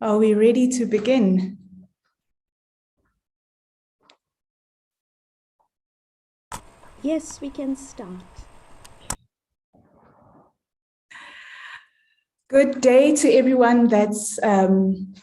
Are we ready to begin? Yes, we can start. Good day to everyone that's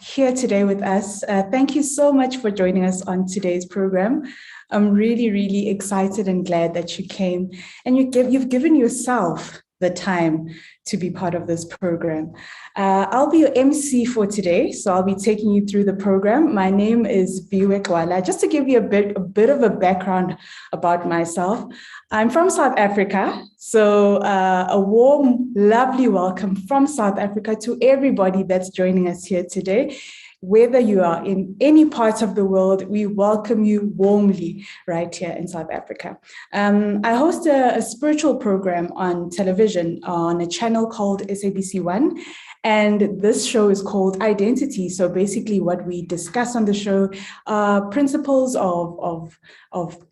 here today with us. Thank you so much for joining us on today's program. I'm really, really excited and glad that you came and you've given yourself the time to be part of this program. I'll be your MC for today, so I'll be taking you through the program. My name is Viwe Kwala. Just to give you a bit of a background about myself, I'm from South Africa, so a warm, lovely welcome from South Africa to everybody that's joining us here today. Whether you are in any part of the world, we welcome you warmly right here in South Africa. I host a spiritual program on television on a channel called SABC One. And this show is called Identity. So basically what we discuss on the show are principles of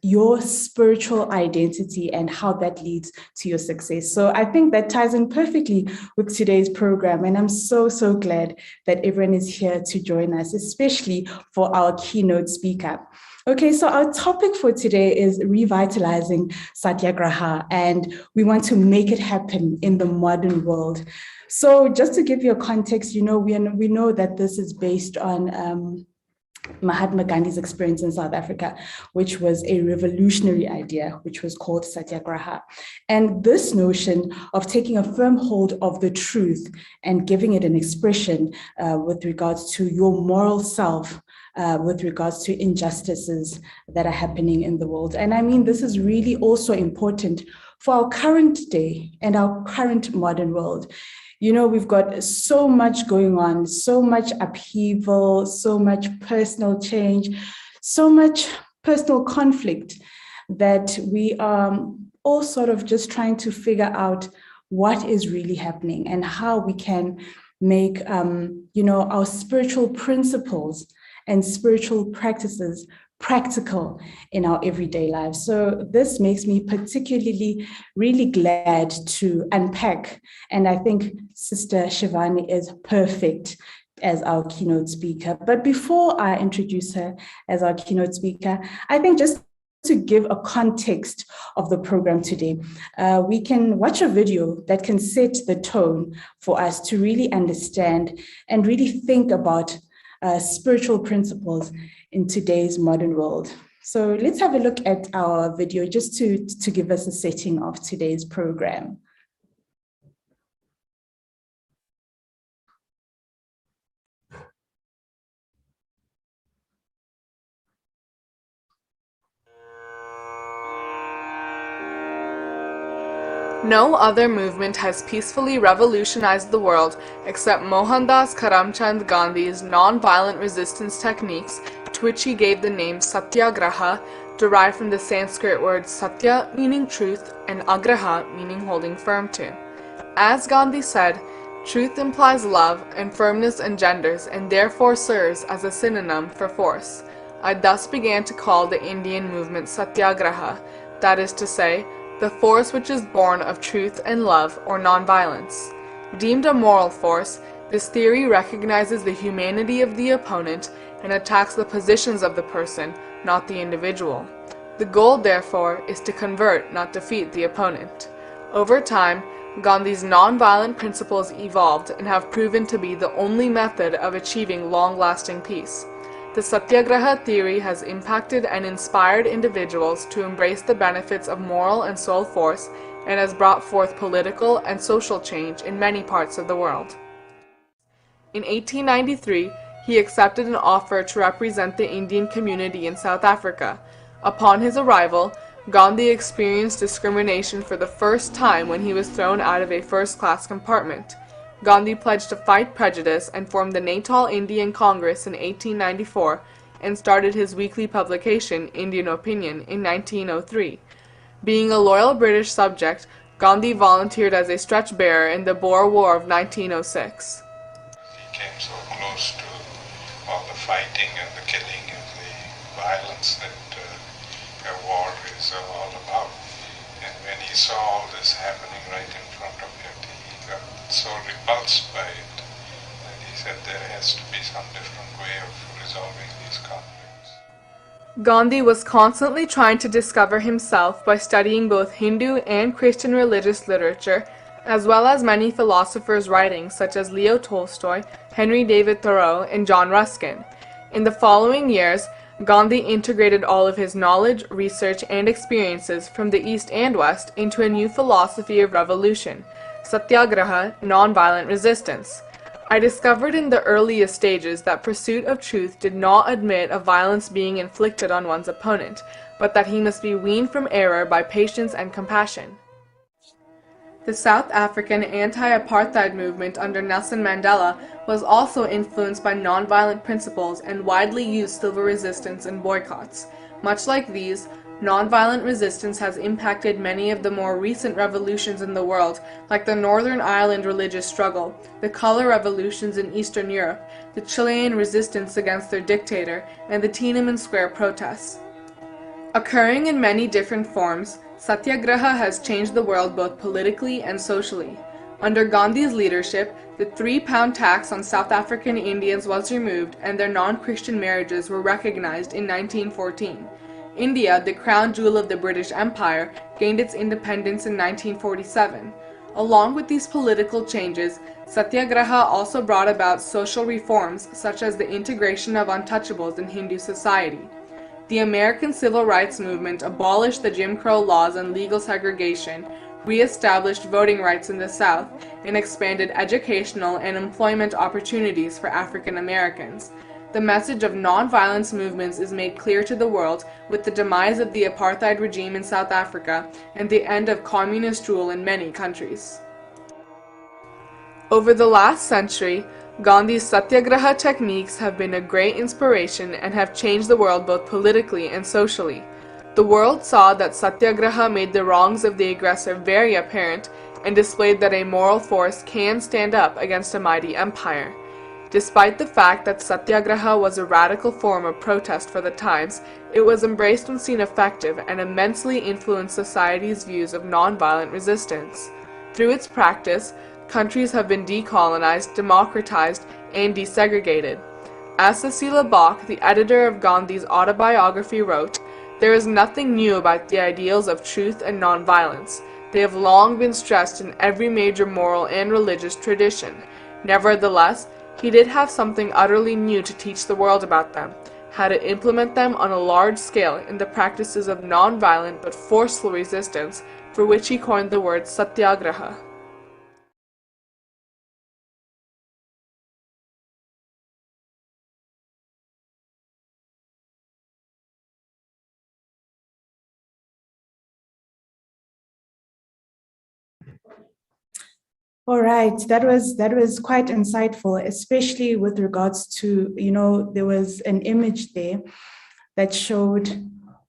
your spiritual identity and how that leads to your success. So I think that ties in perfectly with today's program. And I'm so, so glad that everyone is here to join us, especially for our keynote speaker. Okay, so our topic for today is Revitalizing Satyagraha, and we want to make it happen in the modern world. So just to give you a context, we know that this is based on Mahatma Gandhi's experience in South Africa, which was a revolutionary idea, which was called Satyagraha. And this notion of taking a firm hold of the truth and giving it an expression with regards to your moral self, with regards to injustices that are happening in the world. And I mean, this is really also important for our current day and our current modern world. We've got so much going on, so much upheaval, so much personal change, so much personal conflict that we are all sort of just trying to figure out what is really happening and how we can make, our spiritual principles and spiritual practices practical in our everyday lives. So this makes me particularly really glad to unpack. And I think Sister Shivani is perfect as our keynote speaker. But before I introduce her as our keynote speaker, I think just to give a context of the program today, we can watch a video that can set the tone for us to really understand and really think about spiritual principles in today's modern world. So let's have a look at our video just to give us a setting of today's program. No other movement has peacefully revolutionized the world except Mohandas Karamchand Gandhi's non-violent resistance techniques, to which he gave the name Satyagraha, derived from the Sanskrit words Satya, meaning truth, and Agraha, meaning holding firm to. As Gandhi said, truth implies love, and firmness engenders, and therefore serves as a synonym for force. I thus began to call the Indian movement Satyagraha, that is to say, the force which is born of truth and love, or nonviolence. Deemed a moral force, this theory recognizes the humanity of the opponent and attacks the positions of the person, not the individual. The goal, therefore, is to convert, not defeat the opponent. Over time, Gandhi's nonviolent principles evolved and have proven to be the only method of achieving long-lasting peace. The Satyagraha theory has impacted and inspired individuals to embrace the benefits of moral and soul force and has brought forth political and social change in many parts of the world. In 1893, he accepted an offer to represent the Indian community in South Africa. Upon his arrival, Gandhi experienced discrimination for the first time when he was thrown out of a first-class compartment. Gandhi pledged to fight prejudice and formed the Natal Indian Congress in 1894 and started his weekly publication, Indian Opinion, in 1903. Being a loyal British subject, Gandhi volunteered as a stretch-bearer in the Boer War of 1906. He came so close to all the fighting and the killing and the violence that a war is all about. And when he saw all this happening right in front of him, he got so repulsed by it that he said there has to be some different way of resolving these conflicts. Gandhi was constantly trying to discover himself by studying both Hindu and Christian religious literature, as well as many philosophers' writings such as Leo Tolstoy, Henry David Thoreau, and John Ruskin. In the following years, Gandhi integrated all of his knowledge, research, and experiences from the East and West into a new philosophy of revolution, Satyagraha, nonviolent resistance. I discovered in the earliest stages that pursuit of truth did not admit of violence being inflicted on one's opponent, but that he must be weaned from error by patience and compassion. The South African anti-apartheid movement under Nelson Mandela was also influenced by nonviolent principles and widely used civil resistance and boycotts. Much like these, nonviolent resistance has impacted many of the more recent revolutions in the world, like the Northern Ireland religious struggle, the color revolutions in Eastern Europe, the Chilean resistance against their dictator, and the Tiananmen Square protests. Occurring in many different forms, Satyagraha has changed the world both politically and socially. Under Gandhi's leadership, the 3-pound tax on South African Indians was removed and their non-Christian marriages were recognized in 1914. India, the crown jewel of the British Empire, gained its independence in 1947. Along with these political changes, Satyagraha also brought about social reforms such as the integration of untouchables in Hindu society. The American Civil Rights Movement abolished the Jim Crow laws and legal segregation, re-established voting rights in the South, and expanded educational and employment opportunities for African Americans. The message of nonviolence movements is made clear to the world with the demise of the apartheid regime in South Africa and the end of communist rule in many countries. Over the last century, Gandhi's Satyagraha techniques have been a great inspiration and have changed the world both politically and socially. The world saw that Satyagraha made the wrongs of the aggressor very apparent and displayed that a moral force can stand up against a mighty empire. Despite the fact that Satyagraha was a radical form of protest for the times, it was embraced and seen effective and immensely influenced society's views of nonviolent resistance. Through its practice, countries have been decolonized, democratized, and desegregated. As Cecilia Bach, the editor of Gandhi's autobiography, wrote, "There is nothing new about the ideals of truth and nonviolence. They have long been stressed in every major moral and religious tradition. Nevertheless, he did have something utterly new to teach the world about them, how to implement them on a large scale in the practices of nonviolent but forceful resistance, for which he coined the word Satyagraha." All right, that was quite insightful, especially with regards to, there was an image there that showed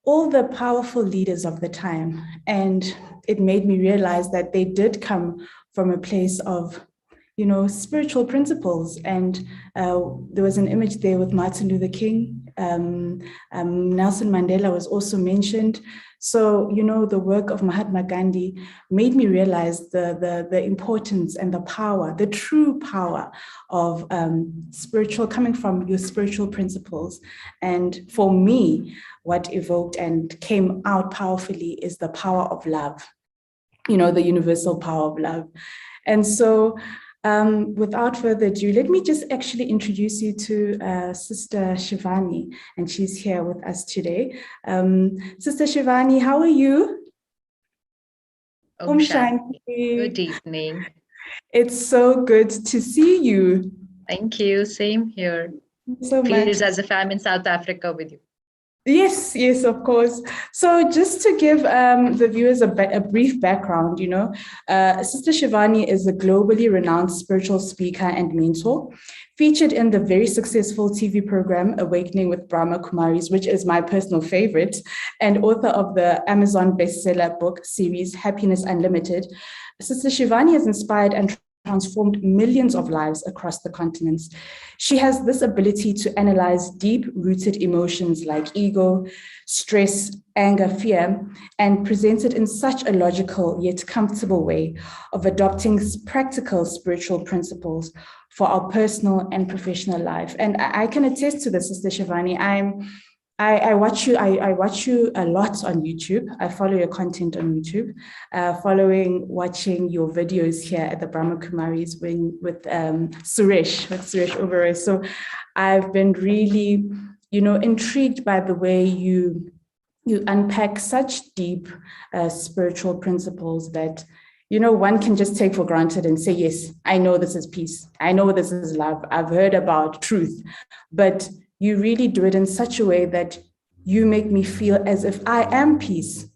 all the powerful leaders of the time. And it made me realize that they did come from a place of, spiritual principles. And there was an image there with Martin Luther King. Nelson Mandela was also mentioned. So, the work of Mahatma Gandhi made me realize the importance and the power, the true power of coming from your spiritual principles. And for me, what evoked and came out powerfully is the power of love, the universal power of love. And so, without further ado, let me just actually introduce you to Sister Shivani, and she's here with us today. Sister Shivani, how are you? Om Shanti. Good evening. It's so good to see you. Thank you. Same here. So Feels much. as if I'm in South Africa with you. Yes, of course. So just to give the viewers a brief background, Sister Shivani is a globally renowned spiritual speaker and mentor, featured in the very successful TV program Awakening with Brahma Kumaris, which is my personal favorite, and author of the Amazon bestseller book series Happiness Unlimited. Sister Shivani has inspired and transformed millions of lives across the continents. She has this ability to analyze deep-rooted emotions like ego, stress, anger, fear, and present it in such a logical yet comfortable way of adopting practical spiritual principles for our personal and professional life. And I can attest to this, Sister Shivani. I watch you. I watch you a lot on YouTube. I follow your content on YouTube. Watching your videos here at the Brahma Kumaris with Suresh Oberoi. So I've been really, intrigued by the way you unpack such deep spiritual principles that one can just take for granted and say, yes, I know this is peace. I know this is love. I've heard about truth, but you really do it in such a way that you make me feel as if I am peace.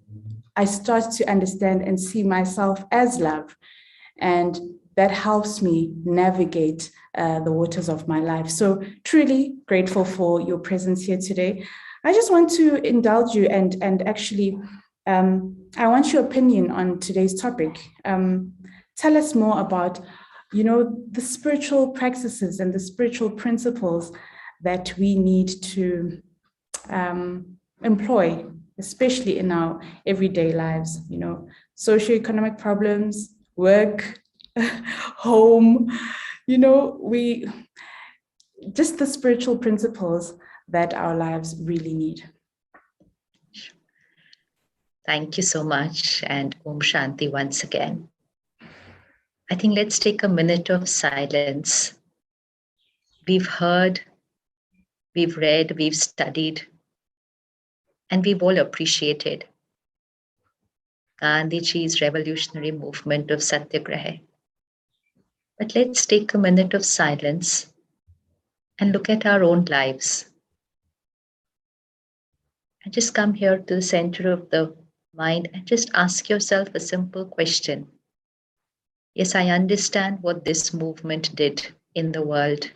I start to understand and see myself as love. And that helps me navigate the waters of my life. So truly grateful for your presence here today. I just want to indulge you and actually, I want your opinion on today's topic. Tell us more about, the spiritual practices and the spiritual principles that we need to employ, especially in our everyday lives, socioeconomic problems, work, home, just the spiritual principles that our lives really need. Thank you so much, and Om Shanti once again. I think let's take a minute of silence. We've heard, we've read, we've studied, and we've all appreciated Gandhiji's revolutionary movement of Satyagraha. But let's take a minute of silence and look at our own lives. And just come here to the center of the mind and just ask yourself a simple question. Yes, I understand what this movement did in the world,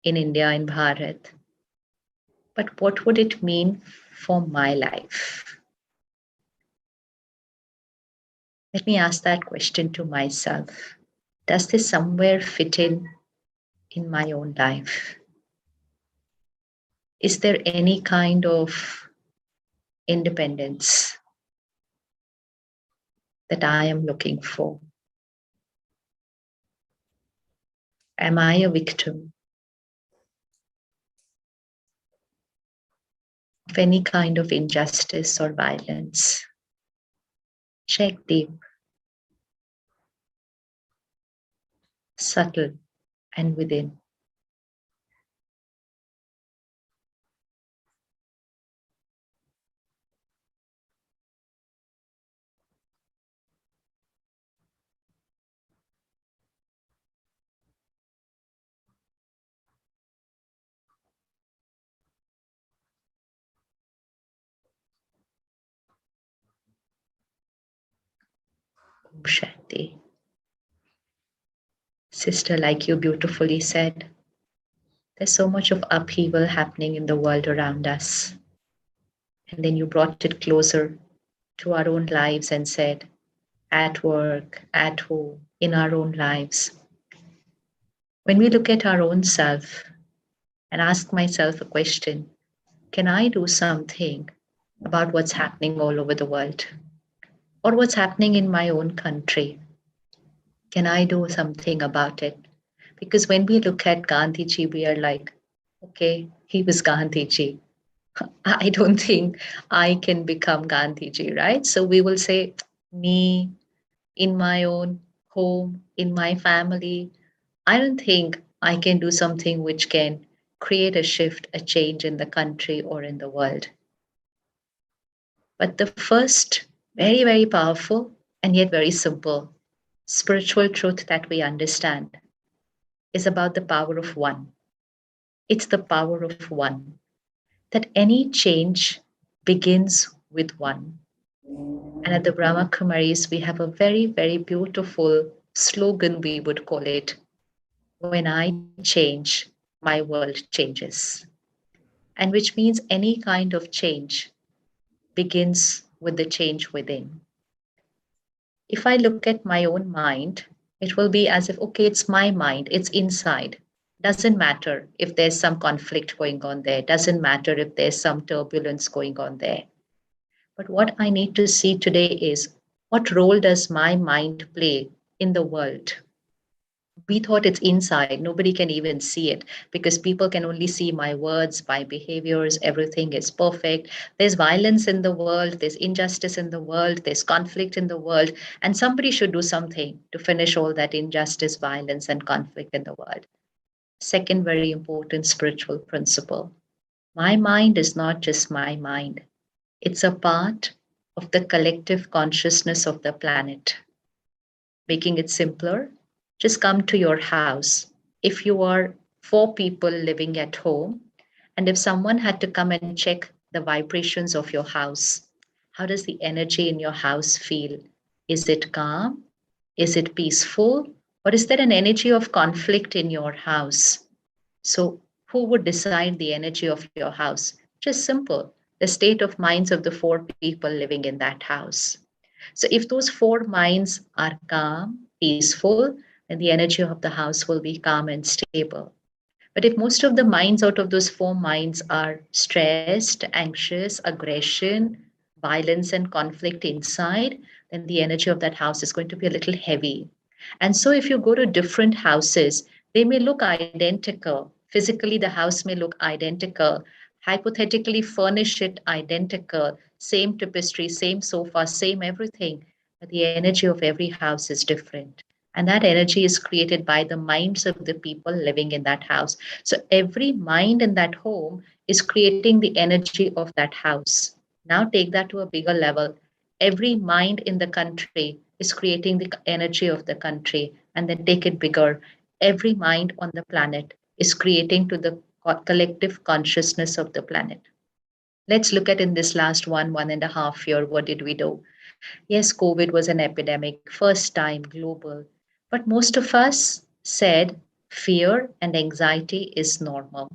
in India, in Bharat. But what would it mean for my life? Let me ask that question to myself. Does this somewhere fit in my own life? Is there any kind of independence that I am looking for? Am I a victim of any kind of injustice or violence? Check deep, subtle, and within. Om Shanti. Sister, like you beautifully said, there's so much of upheaval happening in the world around us. And then you brought it closer to our own lives and said, at work, at home, in our own lives. When we look at our own self and ask myself a question, can I do something about what's happening all over the world? Or what's happening in my own country? Can I do something about it? Because when we look at Gandhiji, we are like, okay, he was Gandhiji. I don't think I can become Gandhiji, right? So we will say, me, in my own home, in my family, I don't think I can do something which can create a shift, a change in the country or in the world. But the first, very, very powerful and yet very simple spiritual truth that we understand is about the power of one. It's the power of one, that any change begins with one. And at the Brahma Kumaris, we have a very, very beautiful slogan, we would call it, when I change, my world changes. And which means any kind of change begins with the change within. If I look at my own mind, It will be as if, okay, it's my mind, it's inside. Doesn't matter if there's some conflict going on there, doesn't matter if there's some turbulence going on there. But what I need to see today is, what role does my mind play in the world? We thought it's inside, nobody can even see it because people can only see my words, my behaviors, everything is perfect. There's violence in the world, there's injustice in the world, there's conflict in the world, and somebody should do something to finish all that injustice, violence, and conflict in the world. Second very important spiritual principle: my mind is not just my mind, it's a part of the collective consciousness of the planet. Making it simpler, just come to your house. If you are four people living at home, and if someone had to come and check the vibrations of your house, how does the energy in your house feel? Is it calm? Is it peaceful? Or is there an energy of conflict in your house? So, who would decide the energy of your house? Just simple, the state of minds of the four people living in that house. So if those four minds are calm, peaceful, then the energy of the house will be calm and stable. But if most of the minds out of those four minds are stressed, anxious, aggression, violence, and conflict inside, then the energy of that house is going to be a little heavy. And so if you go to different houses, they may look identical. Physically, the house may look identical. Hypothetically, furnish it identical, same tapestry, same sofa, same everything. But the energy of every house is different. And that energy is created by the minds of the people living in that house. So every mind in that home is creating the energy of that house. Now take that to a bigger level. Every mind in the country is creating the energy of the country. And then take it bigger. Every mind on the planet is creating to the collective consciousness of the planet. Let's look at in this last 1.5 year, what did we do? Yes, COVID was an epidemic, first time global. But most of us said fear and anxiety is normal.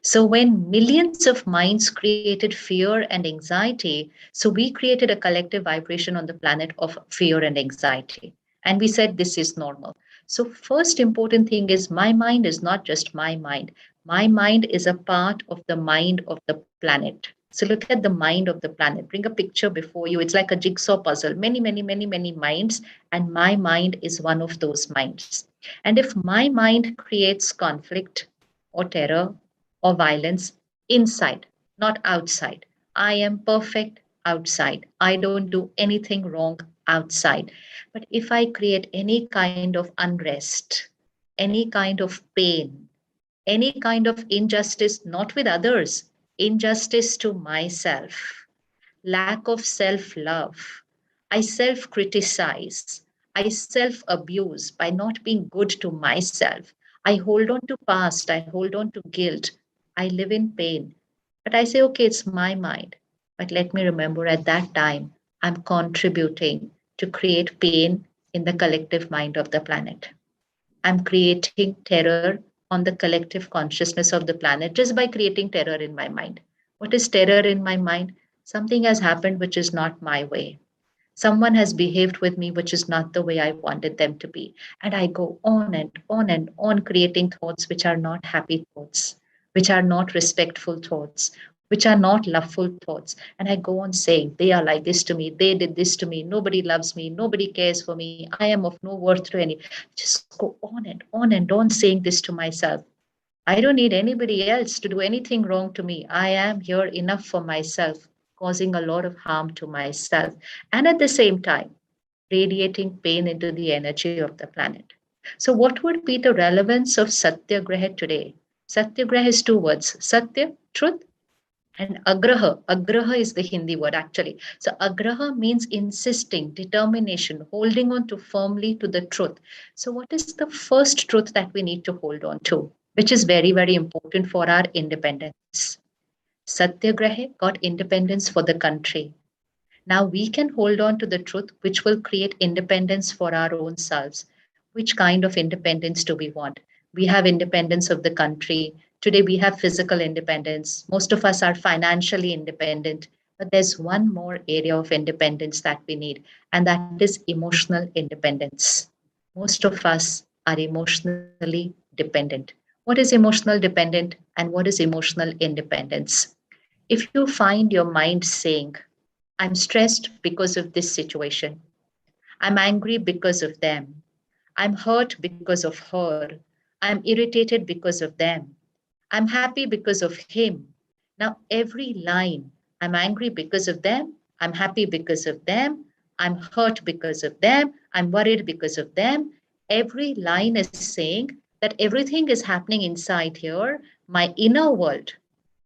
So when millions of minds created fear and anxiety, so we created a collective vibration on the planet of fear and anxiety. And we said this is normal. So first important thing is, my mind is not just my mind. My mind is a part of the mind of the planet. So look at the mind of the planet. Bring a picture before you. It's like a jigsaw puzzle. Many, many, many, many minds. And my mind is one of those minds. And if my mind creates conflict or terror or violence inside, not outside. I am perfect outside. I don't do anything wrong outside. But if I create any kind of unrest, any kind of pain, any kind of injustice, not with others, injustice to myself, lack of self love, I self criticize, I self abuse by not being good to myself. I hold on to past, I hold on to guilt, I live in pain. But I say, okay, it's my mind. But let me remember at that time, I'm contributing to create pain in the collective mind of the planet. I'm creating terror on the collective consciousness of the planet just by creating terror in my mind. What is terror in my mind? Something has happened which is not my way. Someone has behaved with me which is not the way I wanted them to be. And I go on and on and on creating thoughts which are not happy thoughts, which are not respectful thoughts, which are not loveful thoughts. And I go on saying, they are like this to me, they did this to me, nobody loves me, nobody cares for me, I am of no worth to any. Just go on and on and on saying this to myself. I don't need anybody else to do anything wrong to me. I am here enough for myself, causing a lot of harm to myself. And at the same time, radiating pain into the energy of the planet. So, what would be the relevance of Satyagraha today? Satyagraha is two words: Satya, truth, and Agraha. Agraha is the Hindi word actually. So, Agraha means insisting, determination, holding on to firmly to the truth. So, what is the first truth that we need to hold on to, which is very, very important for our independence? Satyagraha got independence for the country. Now we can hold on to the truth which will create independence for our own selves. Which kind of independence do we want? We have independence of the country. Today we have physical independence. Most of us are financially independent. But there's one more area of independence that we need, and that is emotional independence. most of us are emotionally dependent. What is emotional dependent and what is emotional independence? If you find your mind saying, I'm stressed because of this situation, I'm angry because of them, I'm hurt because of her, I'm irritated because of them, I'm happy because of him. Now, every line, I'm angry because of them, I'm happy because of them, I'm hurt because of them, I'm worried because of them. Every line is saying that everything is happening inside here, my inner world.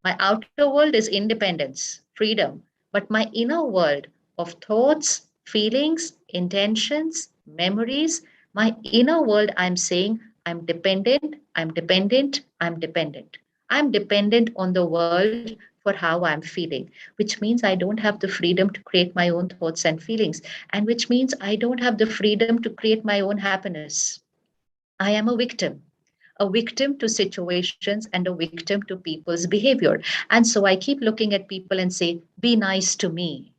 My outer world is independence, freedom, but my inner world of thoughts, feelings, intentions, memories, my inner world, I'm saying, I'm dependent, I'm dependent, I'm dependent. I'm dependent on the world for how I'm feeling, which means I don't have the freedom to create my own thoughts and feelings, and which means I don't have the freedom to create my own happiness. I am a victim to situations and a victim to people's behavior. And so I keep looking at people and say, be nice to me.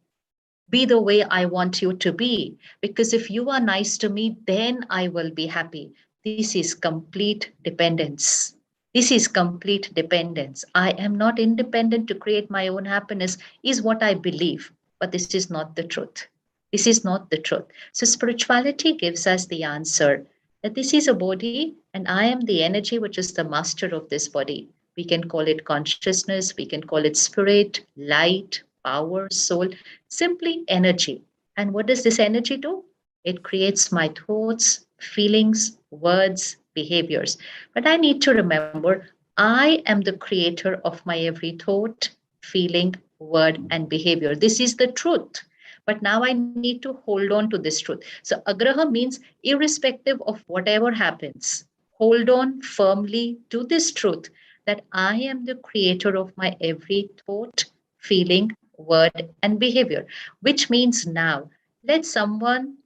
Be the way I want you to be. Because if you are nice to me, then I will be happy. This is complete dependence. This is complete dependence. I am not independent to create my own happiness, is what I believe. But this is not the truth. This is not the truth. So, spirituality gives us the answer that this is a body and I am the energy which is the master of this body. We can call it consciousness, we can call it spirit, light, power, soul, simply energy. And what does this energy do? It creates my thoughts, feelings, words, behaviors. But I need to remember I am the creator of my every thought, feeling, word, and behavior. This is the truth. But now I need to hold on to this truth. So, agraha means irrespective of whatever happens, hold on firmly to this truth that I am the creator of my every thought, feeling, word, and behavior, which means now let someone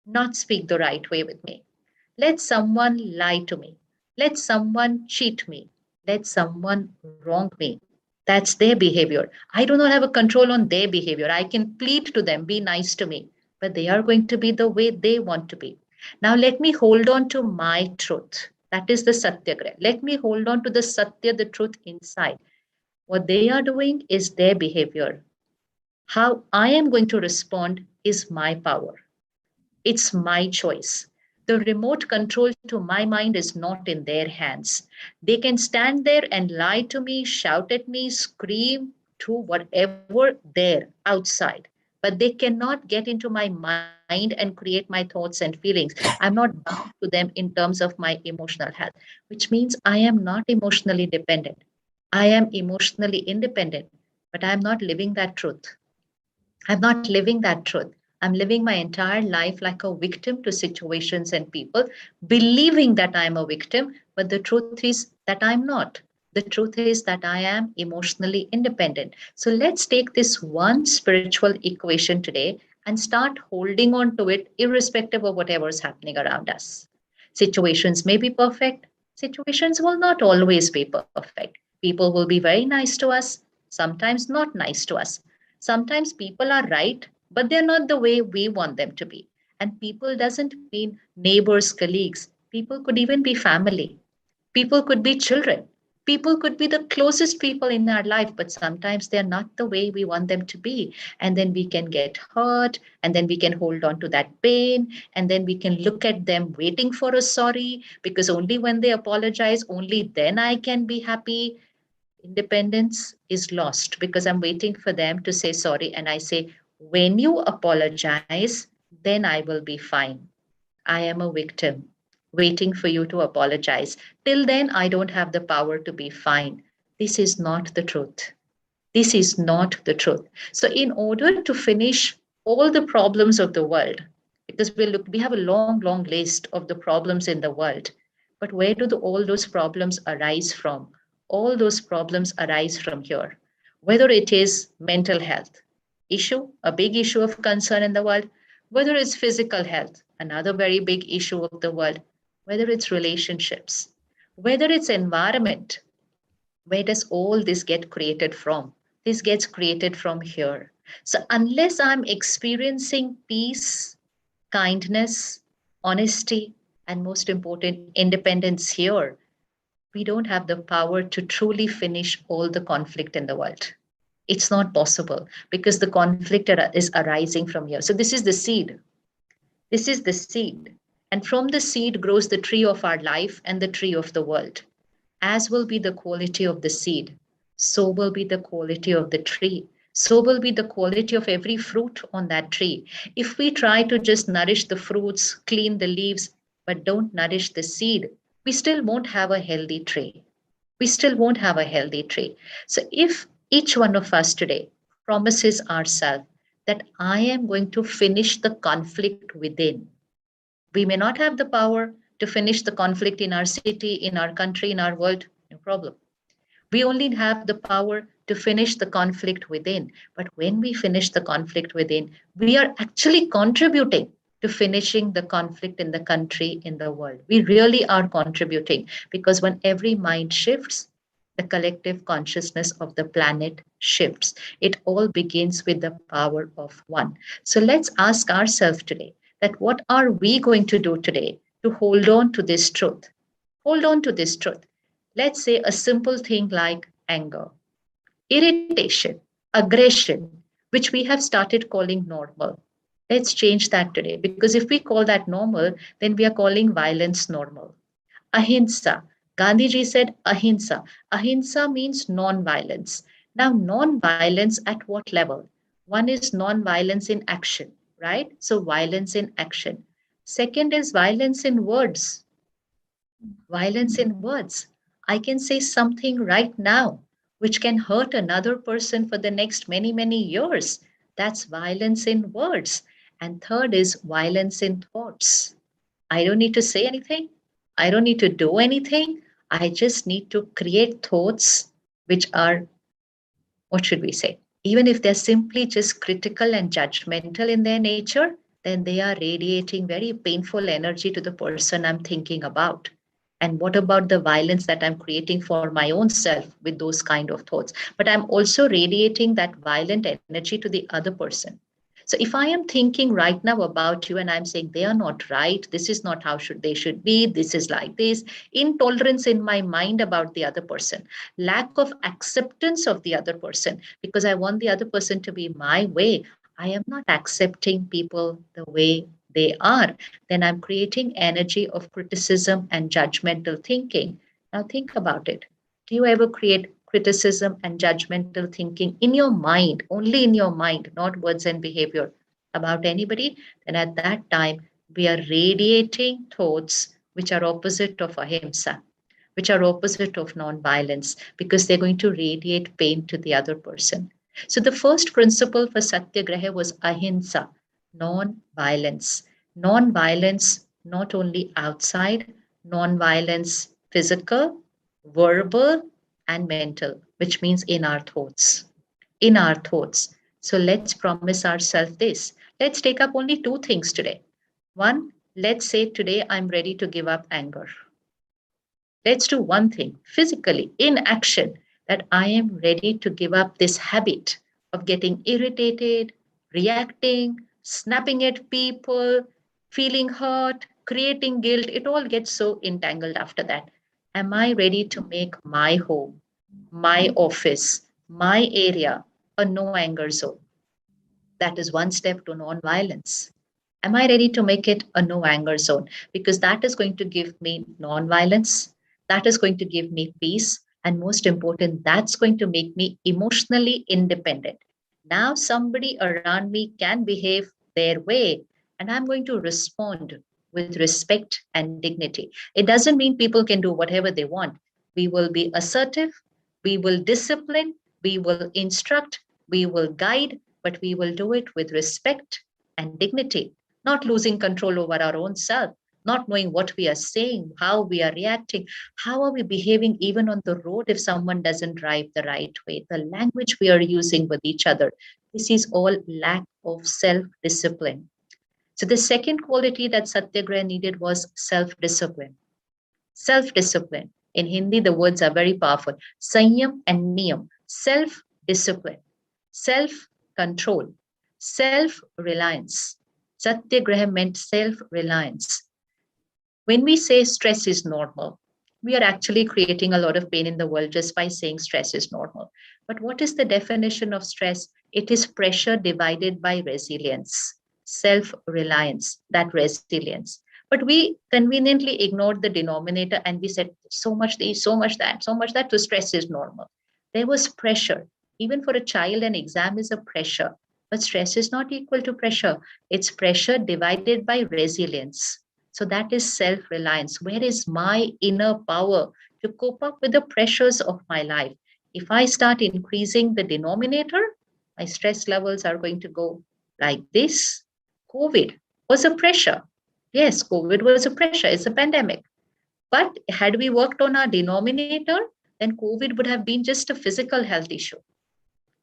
not speak the right way with me. Let someone lie to me. Let someone cheat me. Let someone wrong me. That's their behavior. I do not have a control on their behavior. I can plead to them, be nice to me, but they are going to be the way they want to be. Now, let me hold on to my truth. That is the Satyagraha. Let me hold on to the Satya, the truth inside. What they are doing is their behavior. How I am going to respond is my power. It's my choice. The remote control to my mind is not in their hands. They can stand there and lie to me, shout at me, scream, to whatever there outside. But they cannot get into my mind and create my thoughts and feelings. I'm not bound to them in terms of my emotional health, which means I am not emotionally dependent. I am emotionally independent, but I'm not living that truth. I'm not living that truth. I'm living my entire life like a victim to situations and people, believing that I'm a victim, but the truth is that I'm not. The truth is that I am emotionally independent. So let's take this one spiritual equation today and start holding on to it, irrespective of whatever is happening around us. Situations may be perfect, situations will not always be perfect. People will be very nice to us, sometimes not nice to us. Sometimes people are right, but they're not the way we want them to be. And people doesn't mean neighbors, colleagues. People could even be family. People could be children. People could be the closest people in our life, but sometimes they're not the way we want them to be. And then we can get hurt, and then we can hold on to that pain, and then we can look at them waiting for a sorry, because only when they apologize, only then I can be happy. Independence is lost because I'm waiting for them to say sorry. And I say, when you apologize, then I will be fine. I am a victim waiting for you to apologize. Till then, I don't have the power to be fine. This is not the truth. This is not the truth. So, in order to finish all the problems of the world, because we have a long, long list of the problems in the world, but where do all those problems arise from? All those problems arise from here. Whether it is mental health issue, a big issue of concern in the world, whether it's physical health, another very big issue of the world, whether it's relationships, whether it's environment, where does all this get created from? This gets created from here. So, unless I'm experiencing peace, kindness, honesty, and most important, independence here, we don't have the power to truly finish all the conflict in the world. It's not possible because the conflict is arising from here. So this is the seed. This is the seed. And from the seed grows the tree of our life and the tree of the world. As will be the quality of the seed, so will be the quality of the tree. So will be the quality of every fruit on that tree. If we try to just nourish the fruits, clean the leaves, but don't nourish the seed, we still won't have a healthy tree. We still won't have a healthy tree. So if each one of us today promises ourselves that I am going to finish the conflict within, we may not have the power to finish the conflict in our city, in our country, in our world, no problem. We only have the power to finish the conflict within. But when we finish the conflict within, we are actually contributing to finishing the conflict in the country, in the world. We really are contributing because when every mind shifts, the collective consciousness of the planet shifts. It all begins with the power of one. So let's ask ourselves today that what are we going to do today to hold on to this truth? Hold on to this truth. Let's say a simple thing like anger, irritation, aggression, which we have started calling normal. Let's change that today because if we call that normal, then we are calling violence normal. Ahimsa. Gandhiji said ahimsa. Ahimsa means non-violence. Now, non-violence at what level? One is non-violence in action, right? So, violence in action. Second is violence in words. Violence in words. I can say something right now which can hurt another person for the next many, many years. That's violence in words. And third is violence in thoughts. I don't need to say anything. I don't need to do anything. I just need to create thoughts which are, what should we say? Even if they're simply just critical and judgmental in their nature, then they are radiating very painful energy to the person I'm thinking about. And what about the violence that I'm creating for my own self with those kind of thoughts? But I'm also radiating that violent energy to the other person. So if I am thinking right now about you and I'm saying they are not right, this is not how they should be, this is like this, intolerance in my mind about the other person, lack of acceptance of the other person because I want the other person to be my way. I am not accepting people the way they are. Then I'm creating energy of criticism and judgmental thinking. Now think about it. Do you ever create criticism and judgmental thinking in your mind, only in your mind, not words and behavior about anybody? Then at that time, we are radiating thoughts which are opposite of ahimsa, which are opposite of non-violence, because they're going to radiate pain to the other person. So the first principle for Satyagraha was ahimsa, non-violence. Non-violence, not only outside, non-violence physical, verbal, and mental, which means in our thoughts. In our thoughts. So let's promise ourselves this. Let's take up only two things today. One, let's say today I'm ready to give up anger. Let's do one thing physically in action, that I am ready to give up this habit of getting irritated, reacting, snapping at people, feeling hurt, creating guilt. It all gets so entangled after that. Am I ready to make my home, my office, my area a no anger zone? That is one step to non-violence. Am I ready to make it a no anger zone? Because that is going to give me non-violence. That is going to give me peace. And most important, that's going to make me emotionally independent. Now somebody around me can behave their way, and I'm going to respond with respect and dignity. It doesn't mean people can do whatever they want. We will be assertive, we will discipline, we will instruct, we will guide, but we will do it with respect and dignity, not losing control over our own self, not knowing what we are saying, how we are reacting, how are we behaving even on the road if someone doesn't drive the right way, the language we are using with each other. This is all lack of self-discipline. So the second quality that Satyagraha needed was self-discipline. Self-discipline. In Hindi, the words are very powerful. Sanyam and niyam. Self-discipline, self-control, self-reliance. Satyagraha meant self-reliance. When we say stress is normal, we are actually creating a lot of pain in the world just by saying stress is normal. But what is the definition of stress? It is pressure divided by resilience, self-reliance, that resilience. But we conveniently ignored the denominator and we said so much this, so much that, so much that, so stress is normal. There was pressure. Even for a child, an exam is a pressure. But stress is not equal to pressure. It's pressure divided by resilience. So that is self-reliance. Where is my inner power to cope up with the pressures of my life? If I start increasing the denominator, my stress levels are going to go like this. COVID was a pressure. Yes, COVID was a pressure. It's a pandemic. But had we worked on our denominator, then COVID would have been just a physical health issue.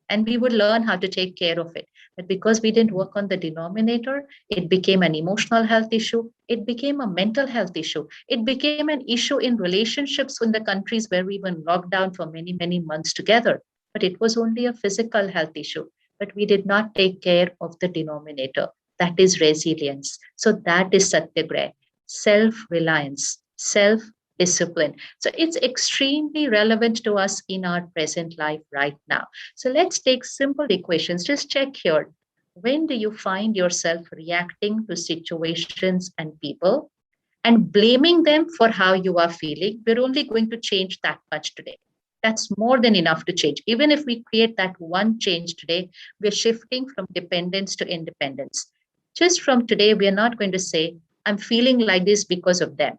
And we would learn how to take care of it. But because we didn't work on the denominator, it became an emotional health issue. It became a mental health issue. It became an issue in relationships in the countries where we were locked down for many, many months together. But it was only a physical health issue. But we did not take care of the denominator. That is resilience. So that is Satyagraha, self-reliance, self-discipline. So it's extremely relevant to us in our present life right now. So let's take simple equations. Just check here. When do you find yourself reacting to situations and people and blaming them for how you are feeling? We're only going to change that much today. That's more than enough to change. Even if we create that one change today, we're shifting from dependence to independence. Just from today, we are not going to say, I'm feeling like this because of them.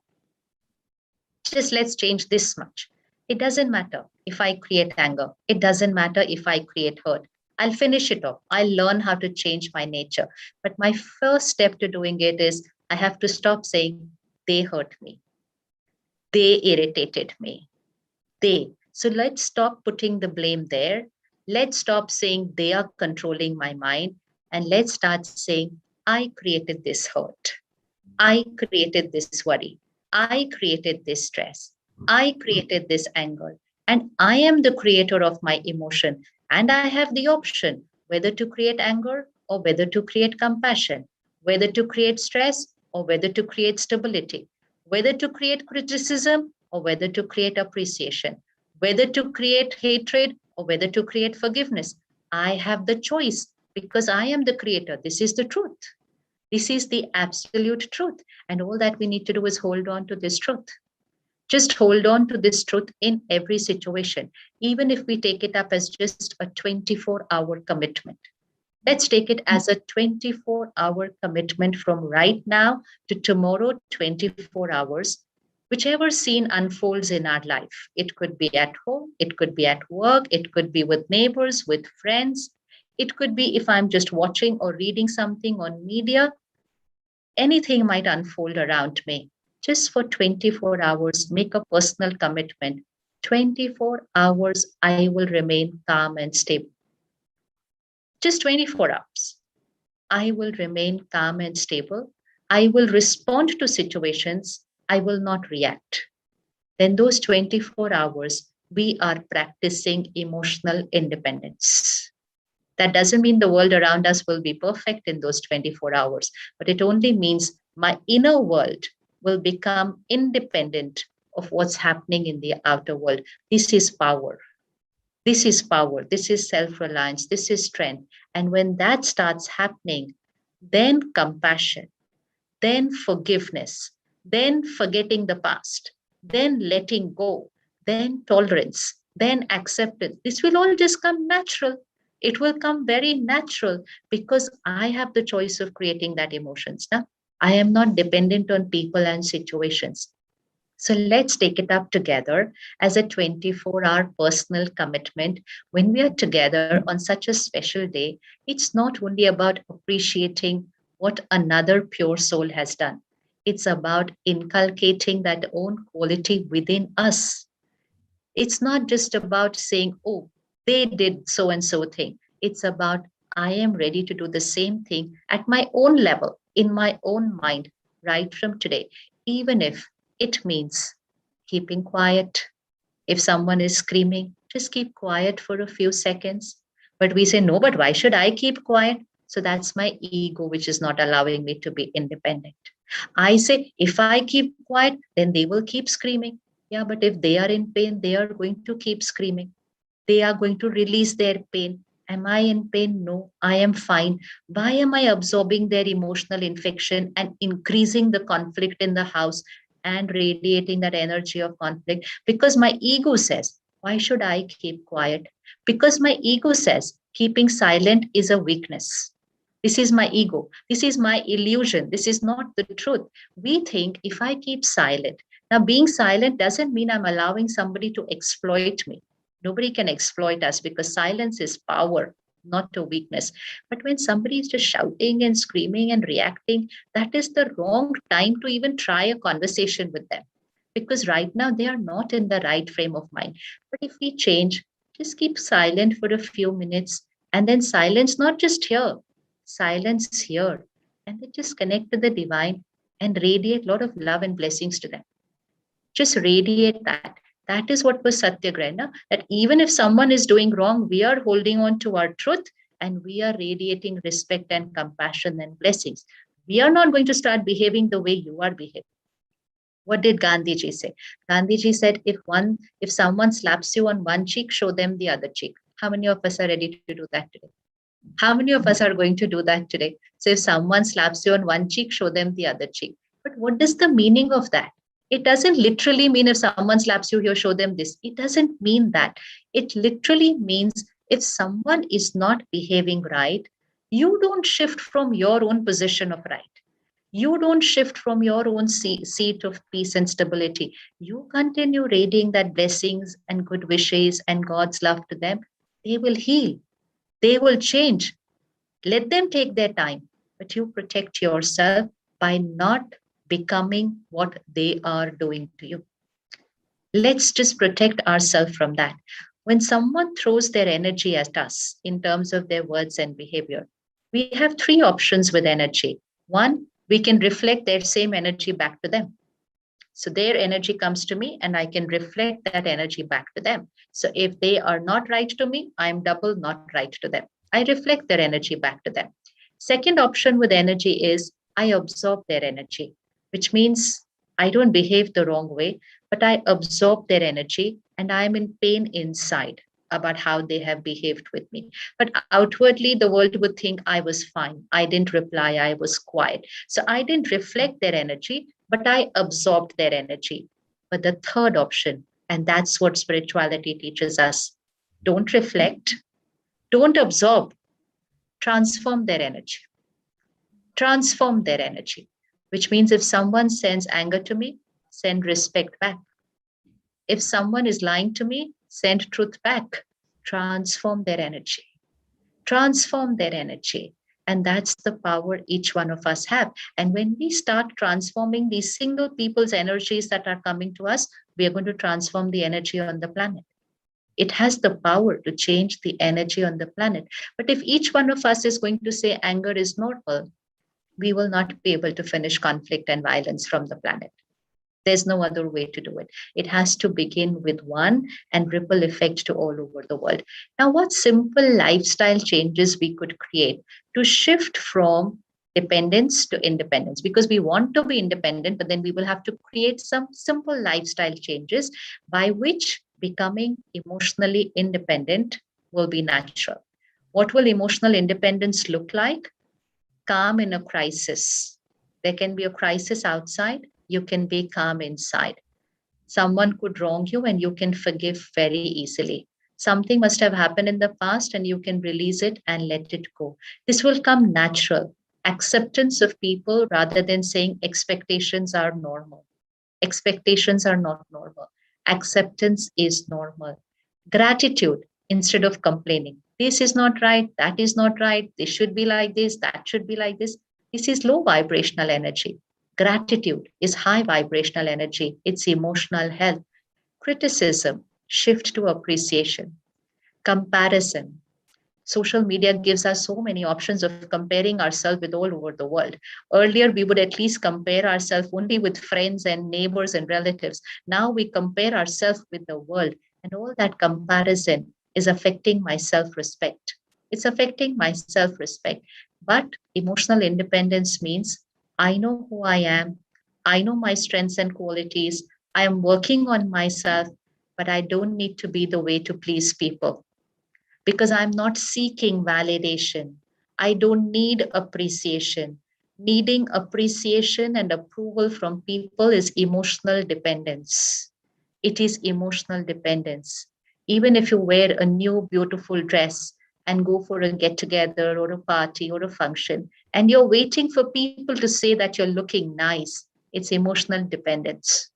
Just let's change this much. It doesn't matter if I create anger. It doesn't matter if I create hurt. I'll finish it off. I'll learn how to change my nature. But my first step to doing it is I have to stop saying, they hurt me. They irritated me. They. So let's stop putting the blame there. Let's stop saying they are controlling my mind. And let's start saying, I created this hurt. I created this worry. I created this stress. I created this anger. And I am the creator of my emotion. And I have the option whether to create anger or whether to create compassion, whether to create stress or whether to create stability, whether to create criticism or whether to create appreciation, whether to create hatred or whether to create forgiveness. I have the choice because I am the creator. This is the truth. This is the absolute truth. And all that we need to do is hold on to this truth. Just hold on to this truth in every situation, even if we take it up as just a 24-hour commitment. Let's take it as a 24-hour commitment from right now to tomorrow, 24 hours, whichever scene unfolds in our life. It could be at home, it could be at work, it could be with neighbors, with friends. It could be if I'm just watching or reading something on media, anything might unfold around me. Just for 24 hours, make a personal commitment. 24 hours, I will remain calm and stable. Just 24 hours. I will remain calm and stable. I will respond to situations. I will not react. Then those 24 hours, we are practicing emotional independence. That doesn't mean the world around us will be perfect in those 24 hours, but it only means my inner world will become independent of what's happening in the outer world. This is power. This is power. This is self-reliance. This is strength. And when that starts happening, then compassion, then forgiveness, then forgetting the past, then letting go, then tolerance, then acceptance. This will all just come natural. It will come very natural because I have the choice of creating that emotions. Now, I am not dependent on people and situations. So let's take it up together as a 24-hour personal commitment. When we are together on such a special day, it's not only about appreciating what another pure soul has done. It's about inculcating that own quality within us. It's not just about saying, oh, they did so and so thing. It's about, I am ready to do the same thing at my own level, in my own mind, right from today, even if it means keeping quiet. If someone is screaming, just keep quiet for a few seconds. But we say, no, but why should I keep quiet? So that's my ego, which is not allowing me to be independent. I say, if I keep quiet, then they will keep screaming. Yeah, but if they are in pain, they are going to keep screaming. They are going to release their pain. Am I in pain? No, I am fine. Why am I absorbing their emotional infection and increasing the conflict in the house and radiating that energy of conflict? Because my ego says, why should I keep quiet? Because my ego says, keeping silent is a weakness. This is my ego. This is my illusion. This is not the truth. We think if I keep silent, now being silent doesn't mean I'm allowing somebody to exploit me. Nobody can exploit us because silence is power, not a weakness. But when somebody is just shouting and screaming and reacting, that is the wrong time to even try a conversation with them. Because right now they are not in the right frame of mind. But if we change, just keep silent for a few minutes and then silence, not just here, silence here. And then just connect to the divine and radiate a lot of love and blessings to them. Just radiate that. That is what was Satyagraha. That even if someone is doing wrong, we are holding on to our truth and we are radiating respect and compassion and blessings. We are not going to start behaving the way you are behaving. What did Gandhiji say? Gandhiji said, if someone slaps you on one cheek, show them the other cheek. How many of us are ready to do that today? How many of us are going to do that today? So if someone slaps you on one cheek, show them the other cheek. But what is the meaning of that? It doesn't literally mean if someone slaps you here, show them this. It doesn't mean that. It literally means if someone is not behaving right, you don't shift from your own position of right. You don't shift from your own seat of peace and stability. You continue radiating that blessings and good wishes and God's love to them. They will heal. They will change. Let them take their time, but you protect yourself by not becoming what they are doing to you. Let's just protect ourselves from that. When someone throws their energy at us in terms of their words and behavior, we have three options with energy. One, we can reflect their same energy back to them. So their energy comes to me and I can reflect that energy back to them. So if they are not right to me, I'm double not right to them. I reflect their energy back to them. Second option with energy is I absorb their energy, which means I don't behave the wrong way, but I absorb their energy and I'm in pain inside about how they have behaved with me. But outwardly, the world would think I was fine. I didn't reply. I was quiet. So I didn't reflect their energy, but I absorbed their energy. But the third option, and that's what spirituality teaches us, don't reflect, don't absorb, transform their energy. Transform their energy, which means if someone sends anger to me, send respect back. If someone is lying to me, send truth back. Transform their energy. Transform their energy. And that's the power each one of us have. And when we start transforming these single people's energies that are coming to us, we are going to transform the energy on the planet. It has the power to change the energy on the planet. But if each one of us is going to say anger is normal, we will not be able to finish conflict and violence from the planet. There's no other way to do it. It has to begin with one and ripple effect to all over the world. Now, what simple lifestyle changes we could create to shift from dependence to independence? Because we want to be independent, but then we will have to create some simple lifestyle changes by which becoming emotionally independent will be natural. What will emotional independence look like? Calm in a crisis. There can be a crisis outside, you can be calm inside. Someone could wrong you and you can forgive very easily. Something must have happened in the past and you can release it and let it go. This will come natural. Acceptance of people rather than saying expectations are normal. Expectations are not normal. Acceptance is normal. Gratitude instead of complaining. This is not right. That is not right. This should be like this. That should be like this. This is low vibrational energy. Gratitude is high vibrational energy. It's emotional health. Criticism, shift to appreciation. Comparison. Social media gives us so many options of comparing ourselves with all over the world. Earlier, we would at least compare ourselves only with friends and neighbors and relatives. Now we compare ourselves with the world, and all that comparison is affecting my self-respect. It's affecting my self-respect. But emotional independence means I know who I am. I know my strengths and qualities. I am working on myself, but I don't need to be the way to please people because I'm not seeking validation. I don't need appreciation. Needing appreciation and approval from people is emotional dependence. It is emotional dependence. Even if you wear a new beautiful dress and go for a get together or a party or a function, and you're waiting for people to say that you're looking nice, it's emotional dependence.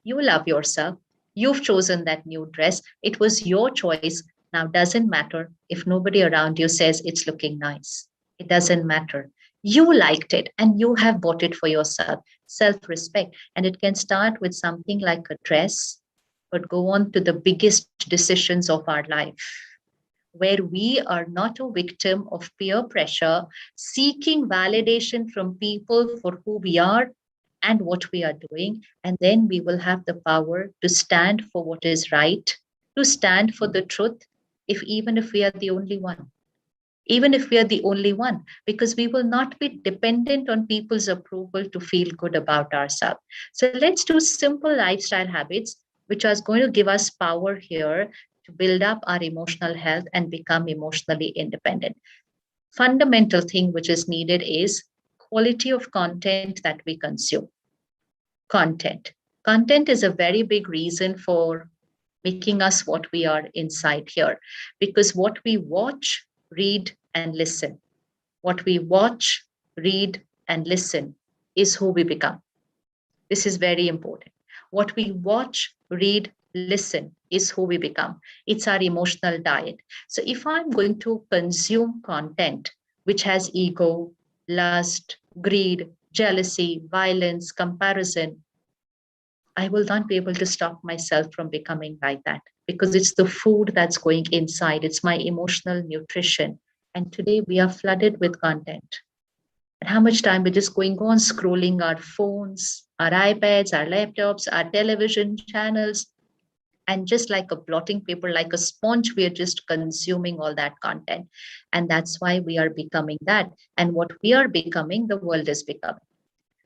You love yourself. You've chosen that new dress. It was your choice. Now, doesn't matter if nobody around you says it's looking nice. It doesn't matter. You liked it and you have bought it for yourself. Self respect. And it can start with something like a dress, but go on to the biggest decisions of our life, where we are not a victim of peer pressure, seeking validation from people for who we are and what we are doing. And then we will have the power to stand for what is right, to stand for the truth, if even if we are the only one. Even if we are the only one, because we will not be dependent on people's approval to feel good about ourselves. So let's do simple lifestyle habits, which are going to give us power here to build up our emotional health and become emotionally independent. Fundamental thing which is needed is quality of content that we consume. Content. Content is a very big reason for making us what we are inside here, because what we watch, read, and listen, what we watch, read, and listen is who we become. This is very important. What we watch, read, listen is who we become. It's our emotional diet. So if I'm going to consume content which has ego, lust, greed, jealousy, violence, comparison, I will not be able to stop myself from becoming like that because it's the food that's going inside. It's my emotional nutrition. And today we are flooded with content. And how much time we're just going on scrolling our phones, our iPads, our laptops, our television channels. And just like a blotting paper, like a sponge, we are just consuming all that content. And that's why we are becoming that. And what we are becoming, the world is becoming.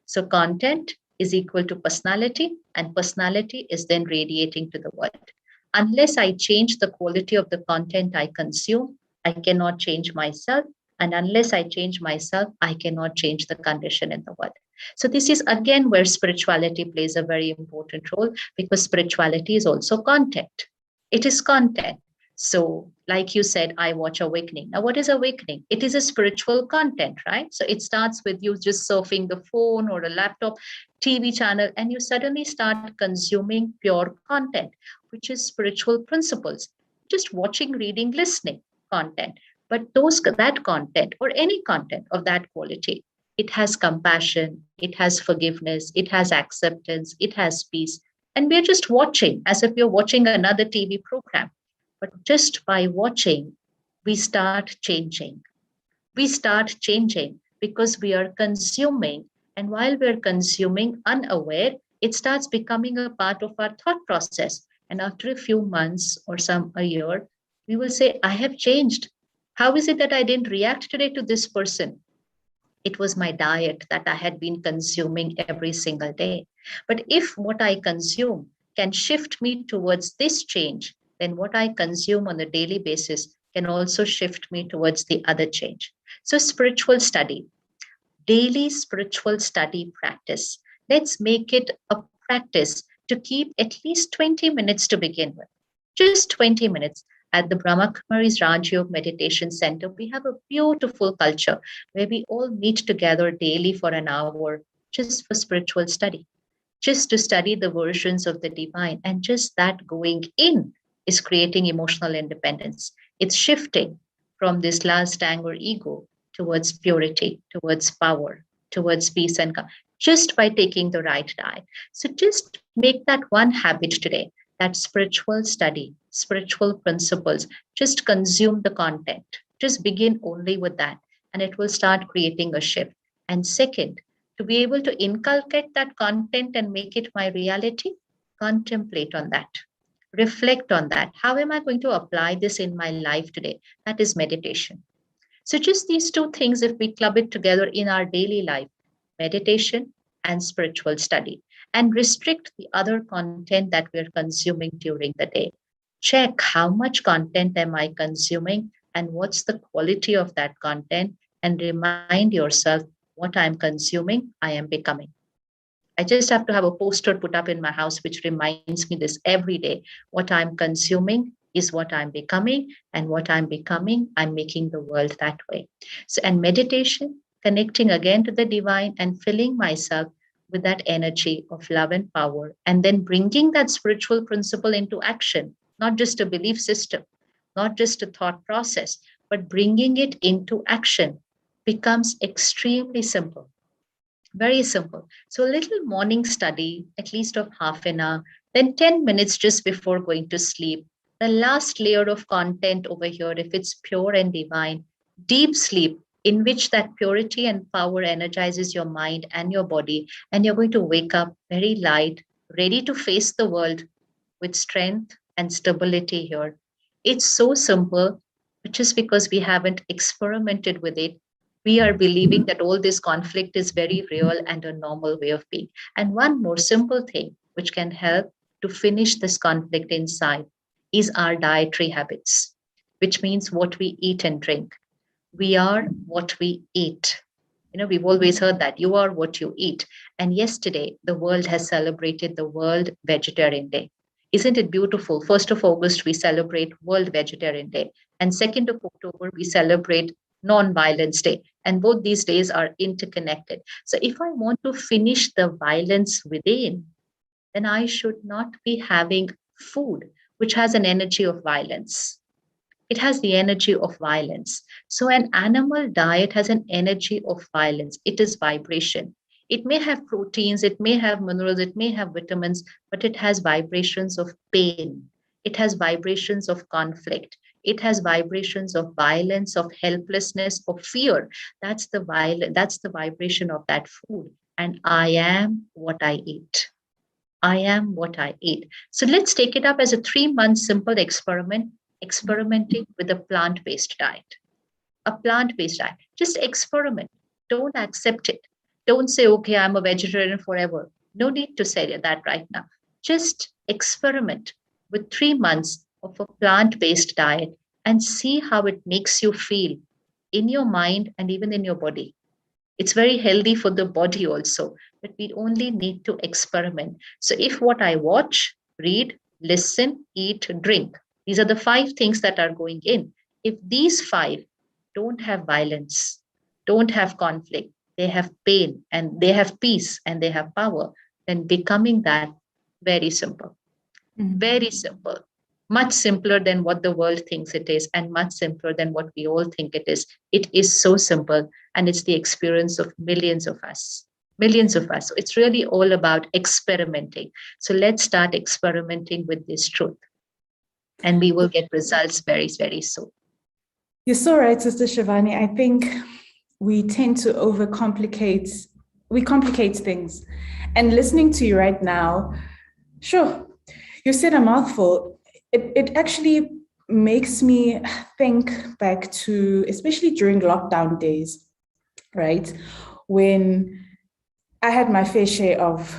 So content is equal to personality, and personality is then radiating to the world. Unless I change the quality of the content I consume, I cannot change myself. And unless I change myself, I cannot change the condition in the world. So this is again where spirituality plays a very important role, because spirituality is also content. It is content. So, like you said, I watch Awakening. Now, what is Awakening? It is a spiritual content, right? So, it starts with you just surfing the phone or a laptop, TV channel, and you suddenly start consuming pure content, which is spiritual principles. Just watching, reading, listening content. But that content or any content of that quality, it has compassion, it has forgiveness, it has acceptance, it has peace. And we're just watching as if we're watching another TV program. But just by watching, we start changing. We start changing because we are consuming. And while we're consuming unaware, it starts becoming a part of our thought process. And after a few months or a year, we will say, I have changed. How is it that I didn't react today to this person? It was my diet that I had been consuming every single day. But if what I consume can shift me towards this change, then what I consume on a daily basis can also shift me towards the other change. So, spiritual study, daily spiritual study practice. Let's make it a practice to keep at least 20 minutes to begin with. Just 20 minutes. At the Brahma Kumari's Raj Yoga Meditation Center, we have a beautiful culture where we all meet together daily for an hour just for spiritual study, just to study the versions of the divine. And just that going in is creating emotional independence. It's shifting from this lust, anger, ego towards purity, towards power, towards peace and calm, just by taking the right diet. So just make that one habit today, that spiritual study, spiritual principles, just consume the content. Just begin only with that, and it will start creating a shift. And second, to be able to inculcate that content and make it my reality, contemplate on that. Reflect on that. How am I going to apply this in my life today? That is meditation. So, just these two things, if we club it together in our daily life, meditation, and spiritual study, and restrict the other content that we're consuming during the day. Check how much content am I consuming and what's the quality of that content, and remind yourself what I'm consuming, I am becoming. I just have to have a poster put up in my house which reminds me this every day. What I'm consuming is what I'm becoming, and what I'm becoming, I'm making the world that way. So, and meditation, connecting again to the divine and filling myself with that energy of love and power, and then bringing that spiritual principle into action, not just a belief system, not just a thought process, but bringing it into action becomes extremely simple. Very simple. So a little morning study, at least of half an hour, then 10 minutes just before going to sleep. The last layer of content over here, if it's pure and divine, deep sleep, in which that purity and power energizes your mind and your body, and you're going to wake up very light, ready to face the world with strength and stability here. It's so simple, but just because we haven't experimented with it, we are believing that all this conflict is very real and a normal way of being. And one more simple thing which can help to finish this conflict inside is our dietary habits, which means what we eat and drink. We are what we eat. You know, we've always heard that you are what you eat. And yesterday, the world has celebrated the World Vegetarian Day. Isn't it beautiful? 1st of August, we celebrate World Vegetarian Day. And 2nd of October, we celebrate Non-Violence Day. And both these days are interconnected. So if I want to finish the violence within, then I should not be having food which has an energy of violence. It has the energy of violence. So an animal diet has an energy of violence. It is vibration. It may have proteins, it may have minerals, it may have vitamins, but it has vibrations of pain. It has vibrations of conflict. It has vibrations of violence, of helplessness, of fear. That's the vibration of that food. And I am what I eat. I am what I eat. So let's take it up as a 3-month simple experiment, experimenting with a plant-based diet. A plant-based diet. Just experiment. Don't accept it. Don't say, okay, I'm a vegetarian forever. No need to say that right now. Just experiment with 3 months of a plant-based diet and see how it makes you feel in your mind and even in your body. It's very healthy for the body also, but we only need to experiment. So if what I watch, read, listen, eat, drink, these are the 5 things that are going in. If these 5 don't have violence, don't have conflict, they have pain and they have peace and they have power, then becoming that, very simple. Very simple. Much simpler than what the world thinks it is, and much simpler than what we all think it is. It is so simple, and it's the experience of millions of us. Millions of us. So it's really all about experimenting. So let's start experimenting with this truth, and we will get results very, very soon. You're so right, Sister Shivani. I think we tend to we complicate things. And listening to you right now, sure, you said a mouthful. It actually makes me think back to, especially during lockdown days, right? When I had my fair share of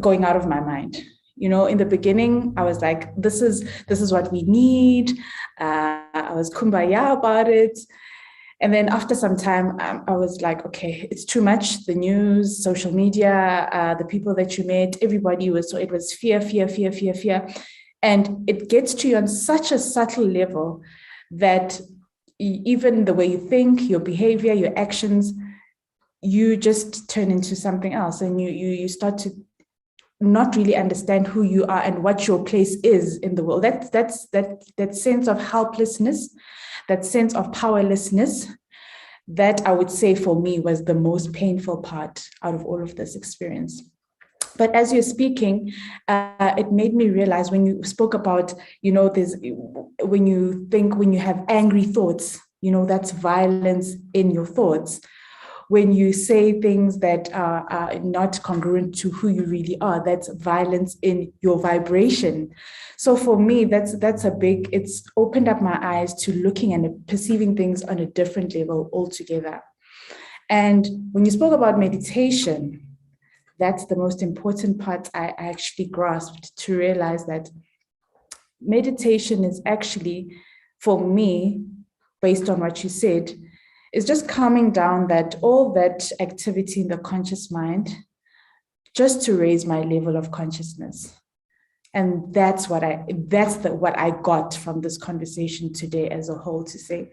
going out of my mind. You know, in the beginning, I was like, this is what we need. I was kumbaya about it. And then after some time, I was like, okay, it's too much. The news, social media, the people that you met, everybody was, so it was fear. And it gets to you on such a subtle level that even the way you think, your behavior, your actions, you just turn into something else, and you start to not really understand who you are and what your place is in the world. That sense of helplessness, that sense of powerlessness, that I would say for me was the most painful part out of all of this experience. But as you're speaking, it made me realize when you spoke about, when you have angry thoughts, that's violence in your thoughts. When you say things that are not congruent to who you really are, that's violence in your vibration. So for me, it's opened up my eyes to looking and perceiving things on a different level altogether. And when you spoke about meditation, that's the most important part I actually grasped, to realize that meditation is actually, for me, based on what you said, is just calming down that all that activity in the conscious mind, just to raise my level of consciousness. And that's what I got from this conversation today as a whole, to say,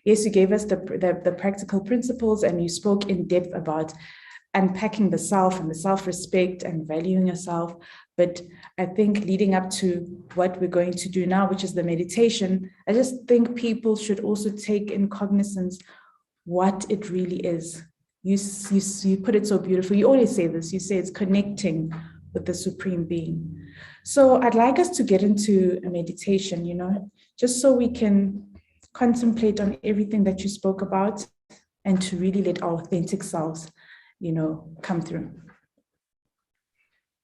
yes, you gave us the practical principles, and you spoke in depth about unpacking the self and the self-respect and valuing yourself. But I think leading up to what we're going to do now, which is the meditation, I just think people should also take in cognizance what it really is. You put it so beautifully. You always say this. You say it's connecting with the Supreme Being. So I'd like us to get into a meditation, just so we can contemplate on everything that you spoke about, and to really let our authentic selves, come through.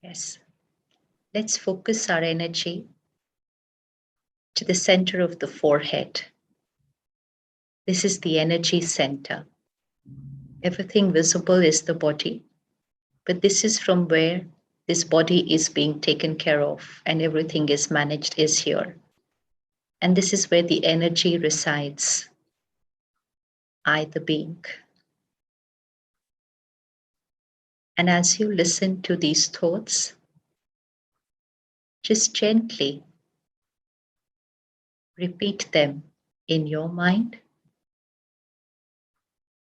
Yes. Let's focus our energy to the center of the forehead. This is the energy center. Everything visible is the body, but this is from where this body is being taken care of and everything is managed, is here. And this is where the energy resides. I, the being. And as you listen to these thoughts, just gently repeat them in your mind,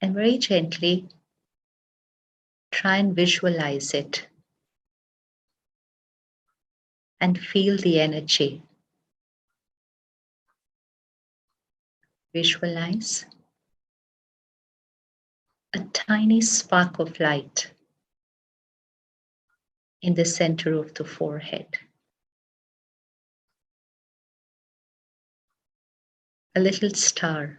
and very gently try and visualize it and feel the energy. Visualize a tiny spark of light in the center of the forehead. A little star.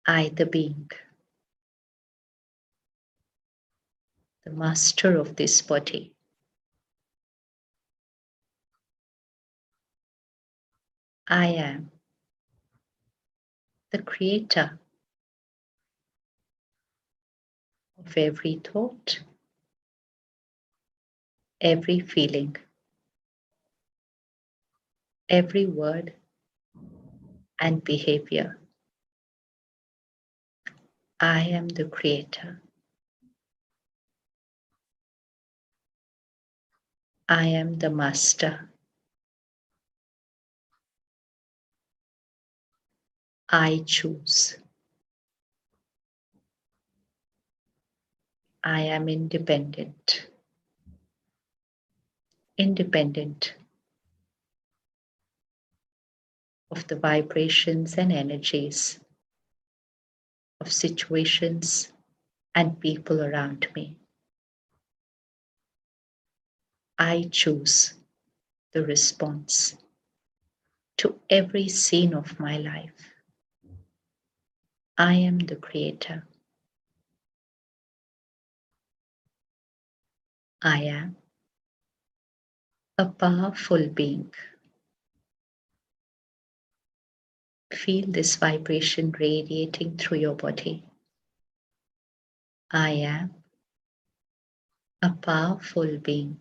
I, the being, the master of this body. I am the creator of every thought, every feeling, every word and behavior. I am the creator. I am the master. I choose. I am independent. Independent of the vibrations and energies of situations and people around me. I choose the response to every scene of my life. I am the creator. I am a powerful being. Feel this vibration radiating through your body. I am a powerful being.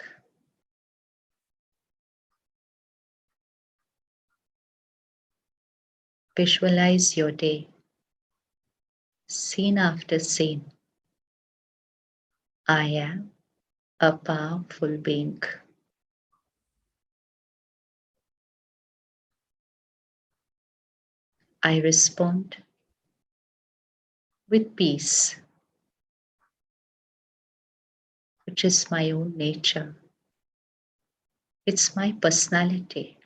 Visualize your day, scene after scene. I am a powerful being. I respond with peace, which is my own nature. It's my personality.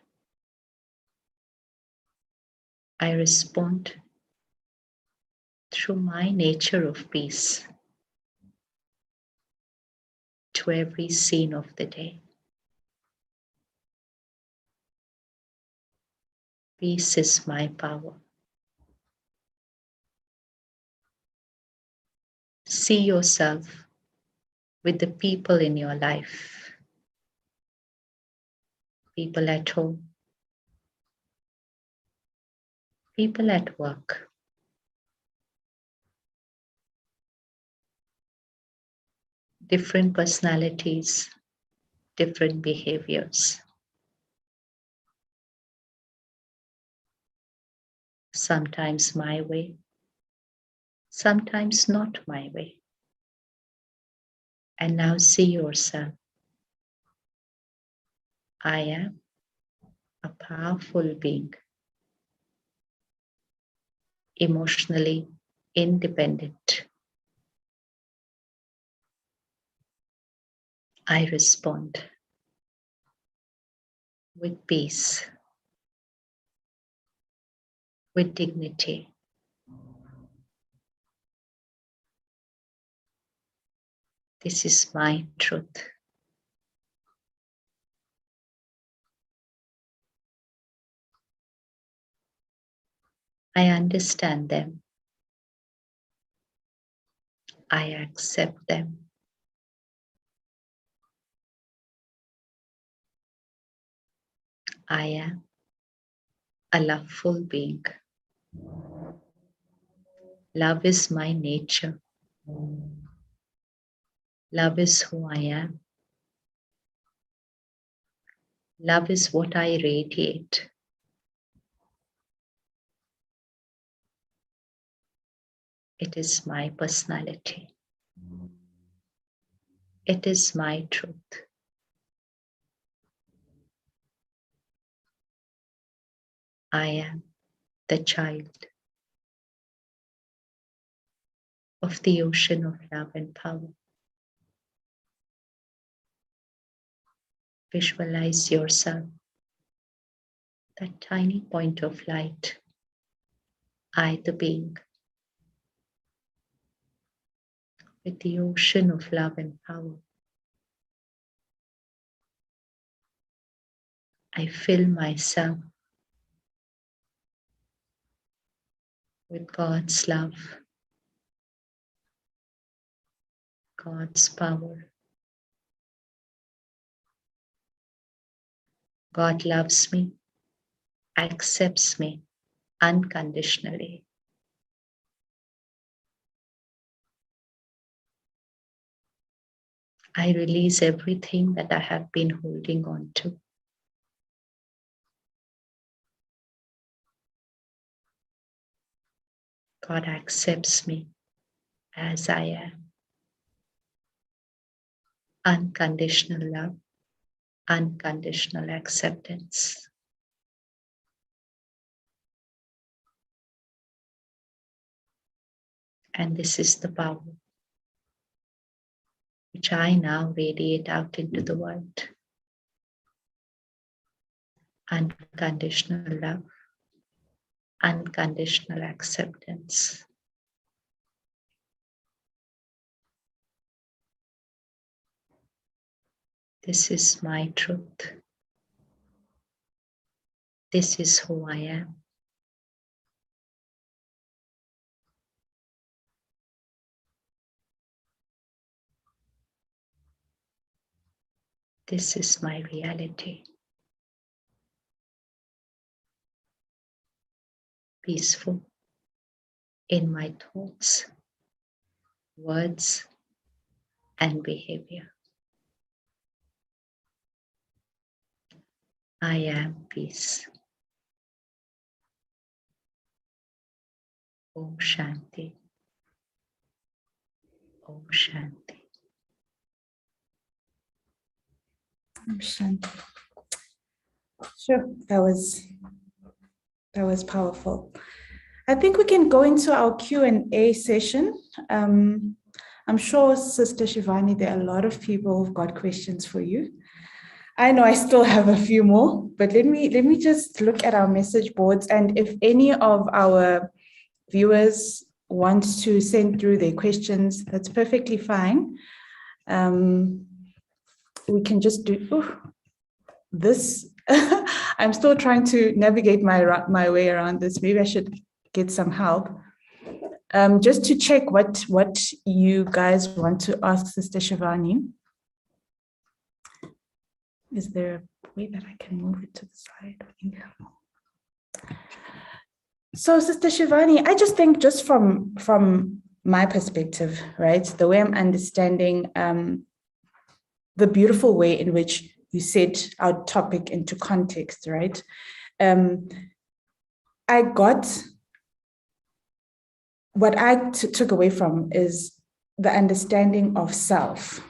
I respond through my nature of peace to every scene of the day. Peace is my power. See yourself with the people in your life, people at home, people at work, different personalities, different behaviors. Sometimes my way, sometimes not my way. And now see yourself. I am a powerful being, emotionally independent. I respond with peace, with dignity. This is my truth. I understand them. I accept them. I am a loveful being. Love is my nature. Love is who I am. Love is what I radiate. It is my personality. It is my truth. I am the child of the ocean of love and power. Visualize yourself, that tiny point of light. I, the being, with the ocean of love and power. I fill myself with God's love, God's power. God loves me, accepts me unconditionally. I release everything that I have been holding on to. God accepts me as I am. Unconditional love, unconditional acceptance. And this is the power which I now radiate out into the world. Unconditional love, unconditional acceptance. This is my truth. This is who I am. This is my reality. Peaceful in my thoughts, words, and behavior. I am peace. Om Shanti. Om Shanti. Shanti. Sure, that was powerful. I think we can go into our Q&A session. I'm sure, Sister Shivani, there are a lot of people who've got questions for you. I know I still have a few more, but let me just look at our message boards, and if any of our viewers want to send through their questions, that's perfectly fine. We can just do this. I'm still trying to navigate my way around this. Maybe I should get some help. Just to check what you guys want to ask Sister Shivani. Is there a way that I can move it to the side? So, Sister Shivani, I just think just from my perspective, right, the way I'm understanding the beautiful way in which you set our topic into context, right? I got what I took away from is the understanding of self,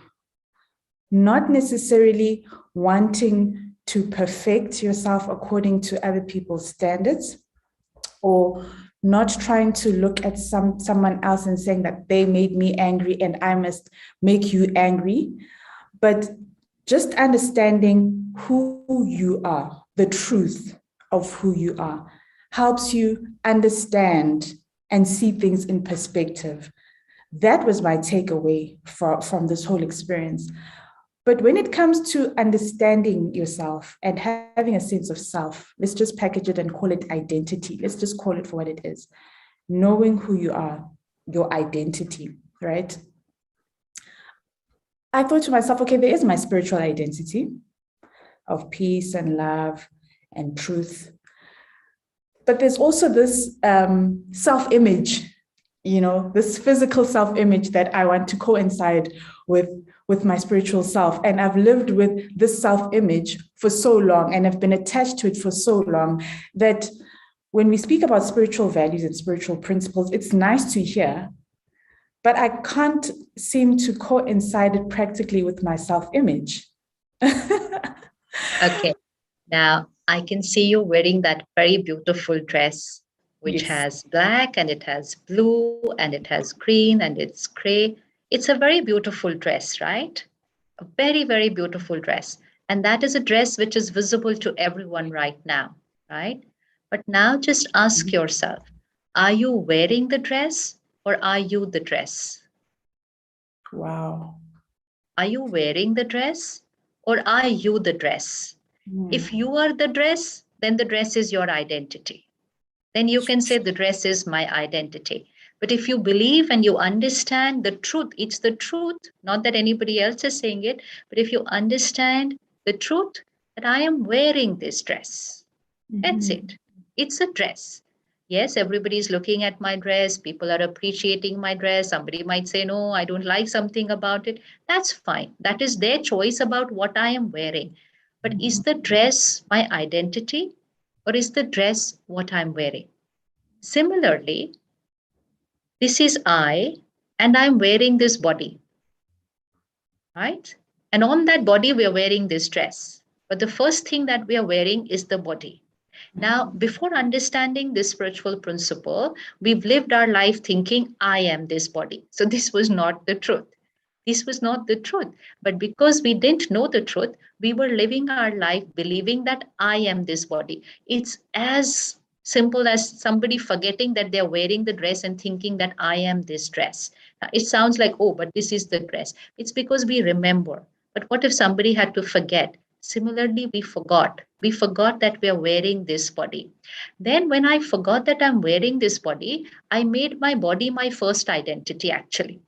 not necessarily wanting to perfect yourself according to other people's standards, or not trying to look at someone else and saying that they made me angry and I must make you angry, but just understanding who you are, the truth of who you are, helps you understand and see things in perspective. That was my takeaway from this whole experience. But when it comes to understanding yourself and having a sense of self, let's just package it and call it identity. Let's just call it for what it is. Knowing who you are, your identity, right? I thought to myself, okay, there is my spiritual identity of peace and love and truth. But there's also this self-image, this physical self-image that I want to coincide with my spiritual self. And I've lived with this self-image for so long and I've been attached to it for so long that when we speak about spiritual values and spiritual principles, it's nice to hear, but I can't seem to coincide it practically with my self-image. Okay. Now, I can see you wearing that very beautiful dress, which Yes. has black and it has blue and it has green and it's gray. It's a very beautiful dress, right? A very, very beautiful dress. And that is a dress which is visible to everyone right now, right? But now just ask yourself, are you wearing the dress or are you the dress? Wow. Are you wearing the dress or are you the dress? If you are the dress, then the dress is your identity. Then you can say the dress is my identity. But if you believe and you understand the truth, it's the truth, not that anybody else is saying it, but if you understand the truth that I am wearing this dress, that's it. It's a dress. Yes, everybody is looking at my dress. People are appreciating my dress. Somebody might say, no, I don't like something about it. That's fine. That is their choice about what I am wearing. But is the dress my identity or is the dress what I'm wearing? Similarly, this is I and I'm wearing this body, right? And on that body, we are wearing this dress. But the first thing that we are wearing is the body. Now, before understanding this spiritual principle, we've lived our life thinking, I am this body. So this was not the truth. This was not the truth. But because we didn't know the truth, we were living our life believing that I am this body. It's as simple as somebody forgetting that they're wearing the dress and thinking that I am this dress. Now, it sounds like, oh, but this is the dress. It's because we remember. But what if somebody had to forget? Similarly, we forgot. We forgot that we are wearing this body. Then, when I forgot that I'm wearing this body, I made my body my first identity, actually.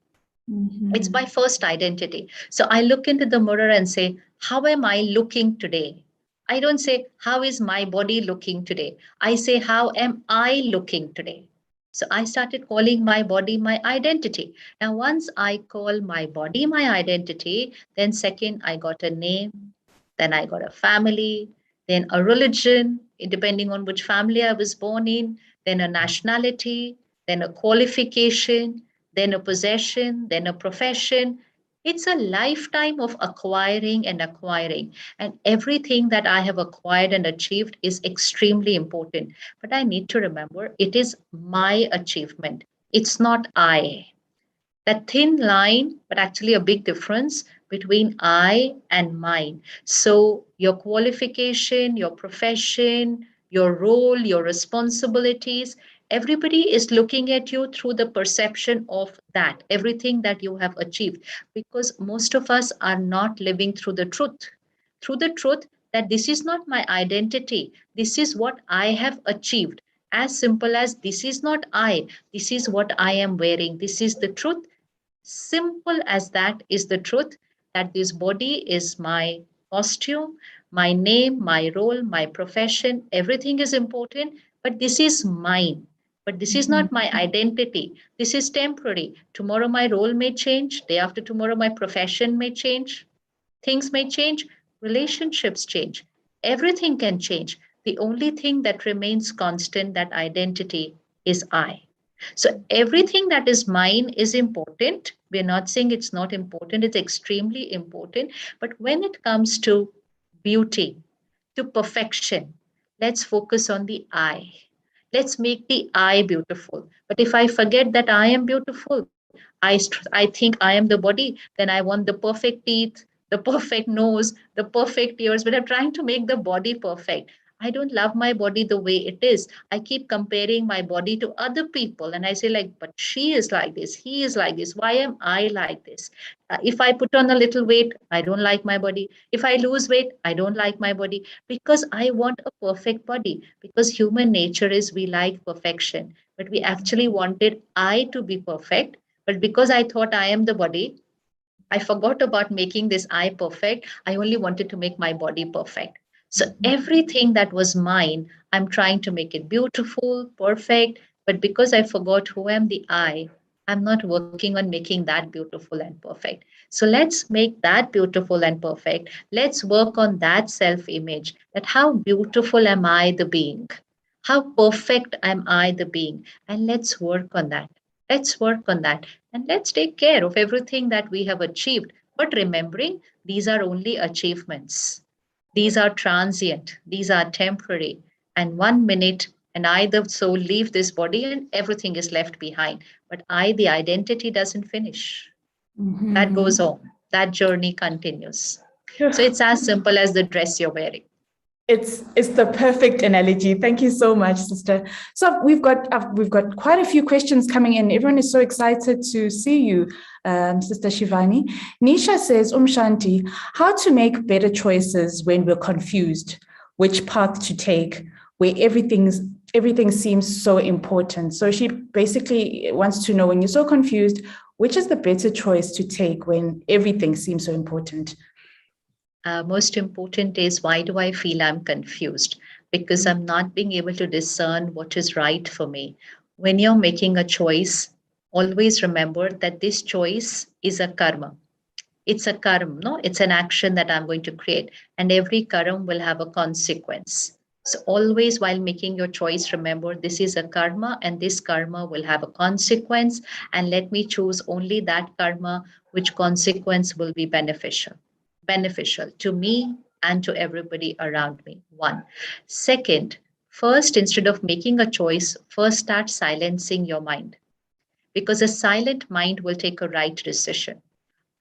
It's my first identity. So I look into the mirror and say, how am I looking today? I don't say, how is my body looking today? I say, how am I looking today? So I started calling my body my identity. Now, once I call my body my identity, then second, I got a name, then I got a family, then a religion, depending on which family I was born in, then a nationality, then a qualification, then a possession, then a profession. It's a lifetime of acquiring and acquiring. And everything that I have acquired and achieved is extremely important. But I need to remember it is my achievement. It's not I. That thin line, but actually a big difference between I and mine. So your qualification, your profession, your role, your responsibilities, everybody is looking at you through the perception of that, everything that you have achieved, because most of us are not living through the truth that this is not my identity. This is what I have achieved. As simple as this is not I, this is what I am wearing. This is the truth. Simple as that is the truth that this body is my costume, my name, my role, my profession, everything is important, But this is mine. But this is not my identity. This is temporary. Tomorrow my role may change. Day after tomorrow my profession may change. Things may change. Relationships change. Everything can change. The only thing that remains constant, that identity, is I. So everything that is mine is important. We're not saying it's not important, it's extremely important. But when it comes to beauty, to perfection, let's focus on the I. Let's make the I beautiful. But if I forget that I am beautiful, I think I am the body, then I want the perfect teeth, the perfect nose, the perfect ears, but I'm trying to make the body perfect. I don't love my body the way it is. I keep comparing my body to other people and I say, like, but she is like this, he is like this. Why am I like this? If I put on a little weight, I don't like my body. If I lose weight, I don't like my body because I want a perfect body. Because human nature is we like perfection, but we actually wanted I to be perfect. But because I thought I am the body, I forgot about making this I perfect. I only wanted to make my body perfect. So everything that was mine, I'm trying to make it beautiful, perfect. But because I forgot who am the I'm not working on making that beautiful and perfect. So let's make that beautiful and perfect. Let's work on that self image, that how beautiful am I the being? How perfect am I the being? And let's work on that. Let's work on that. And let's take care of everything that we have achieved. But remembering, these are only achievements. These are transient, these are temporary. And 1 minute, and I, the soul, leave this body and everything is left behind. But I, the identity, doesn't finish. That goes on. That journey continues. So it's as simple as the dress you're wearing. It's the perfect analogy. Thank you so much, sister. So we've got quite a few questions coming in. Everyone is so excited to see you, Sister Shivani. Nisha says, Shanti, how to make better choices when we're confused, which path to take, where everything seems so important. So she basically wants to know, when you're so confused, which is the better choice to take when everything seems so important? Most important is, why do I feel I'm confused? Because I'm not being able to discern what is right for me. When you're making a choice, always remember that this choice is a karma. It's a karma, no? It's an action that I'm going to create, and every karma will have a consequence. So always while making your choice, remember this is a karma and this karma will have a consequence, and let me choose only that karma which consequence will be beneficial to me and to everybody around me. One. Second, first, instead of making a choice, first start silencing your mind, because a silent mind will take a right decision.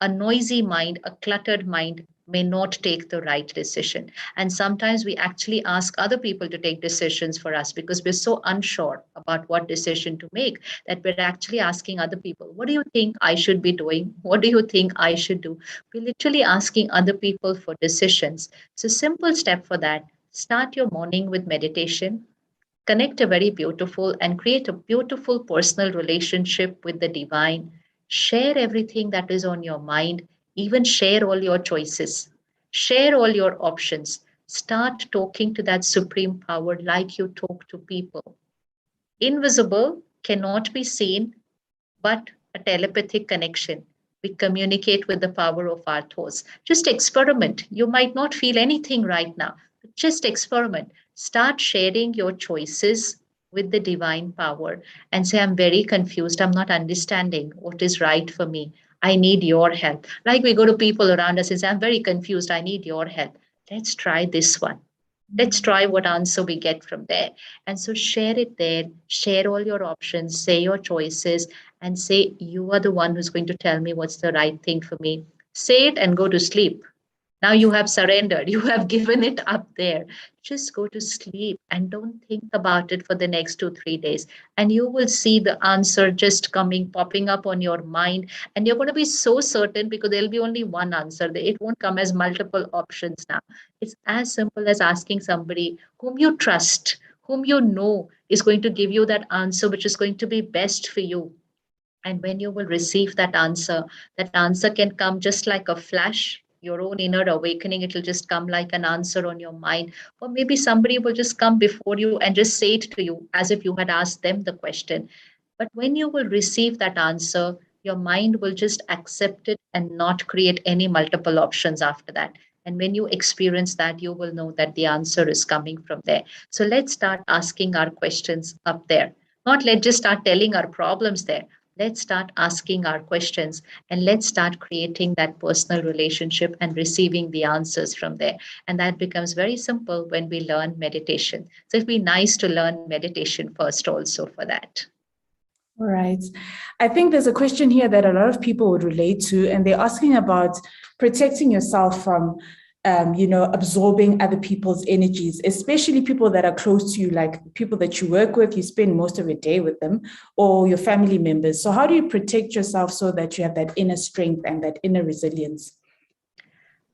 A noisy mind, a cluttered mind may not take the right decision. And sometimes we actually ask other people to take decisions for us because we're so unsure about what decision to make, that we're actually asking other people, what do you think I should be doing? What do you think I should do? We're literally asking other people for decisions. So, simple step for that, start your morning with meditation. Connect a very beautiful and create a beautiful personal relationship with the divine. Share everything that is on your mind, even share all your choices, share all your options. Start talking to that supreme power like you talk to people. Invisible, cannot be seen, but a telepathic connection. We communicate with the power of our thoughts. Just experiment. You might not feel anything right now, but just experiment. Start sharing your choices with the divine power and say, I'm very confused. I'm not understanding what is right for me. I need your help. Like we go to people around us and say, I'm very confused. I need your help. Let's try this one. Let's try what answer we get from there. And so share it there, share all your options, say your choices, and say, you are the one who's going to tell me what's the right thing for me. Say it and go to sleep. Now you have surrendered, you have given it up there. Just go to sleep and don't think about it for the next 2, 3 days. And you will see the answer just coming, popping up on your mind. And you're going to be so certain because there'll be only one answer. It won't come as multiple options now. It's as simple as asking somebody whom you trust, whom you know is going to give you that answer, which is going to be best for you. And when you will receive that answer can come just like a flash. your own inner awakening. It'll just come like an answer on your mind. Or maybe somebody will just come before you and just say it to you as if you had asked them the question. But when you will receive that answer, your mind will just accept it and not create any multiple options after that. And when you experience that, you will know that the answer is coming from there. So let's start asking our questions up there. Not let's just start telling our problems there. Let's start asking our questions and let's start creating that personal relationship and receiving the answers from there. And that becomes very simple when we learn meditation. So it'd be nice to learn meditation first, also, for that. All right. I think there's a question here that a lot of people would relate to, and they're asking about protecting yourself from, absorbing other people's energies, especially people that are close to you, like people that you work with, you spend most of your day with them, or your family members. So how do you protect yourself so that you have that inner strength and that inner resilience?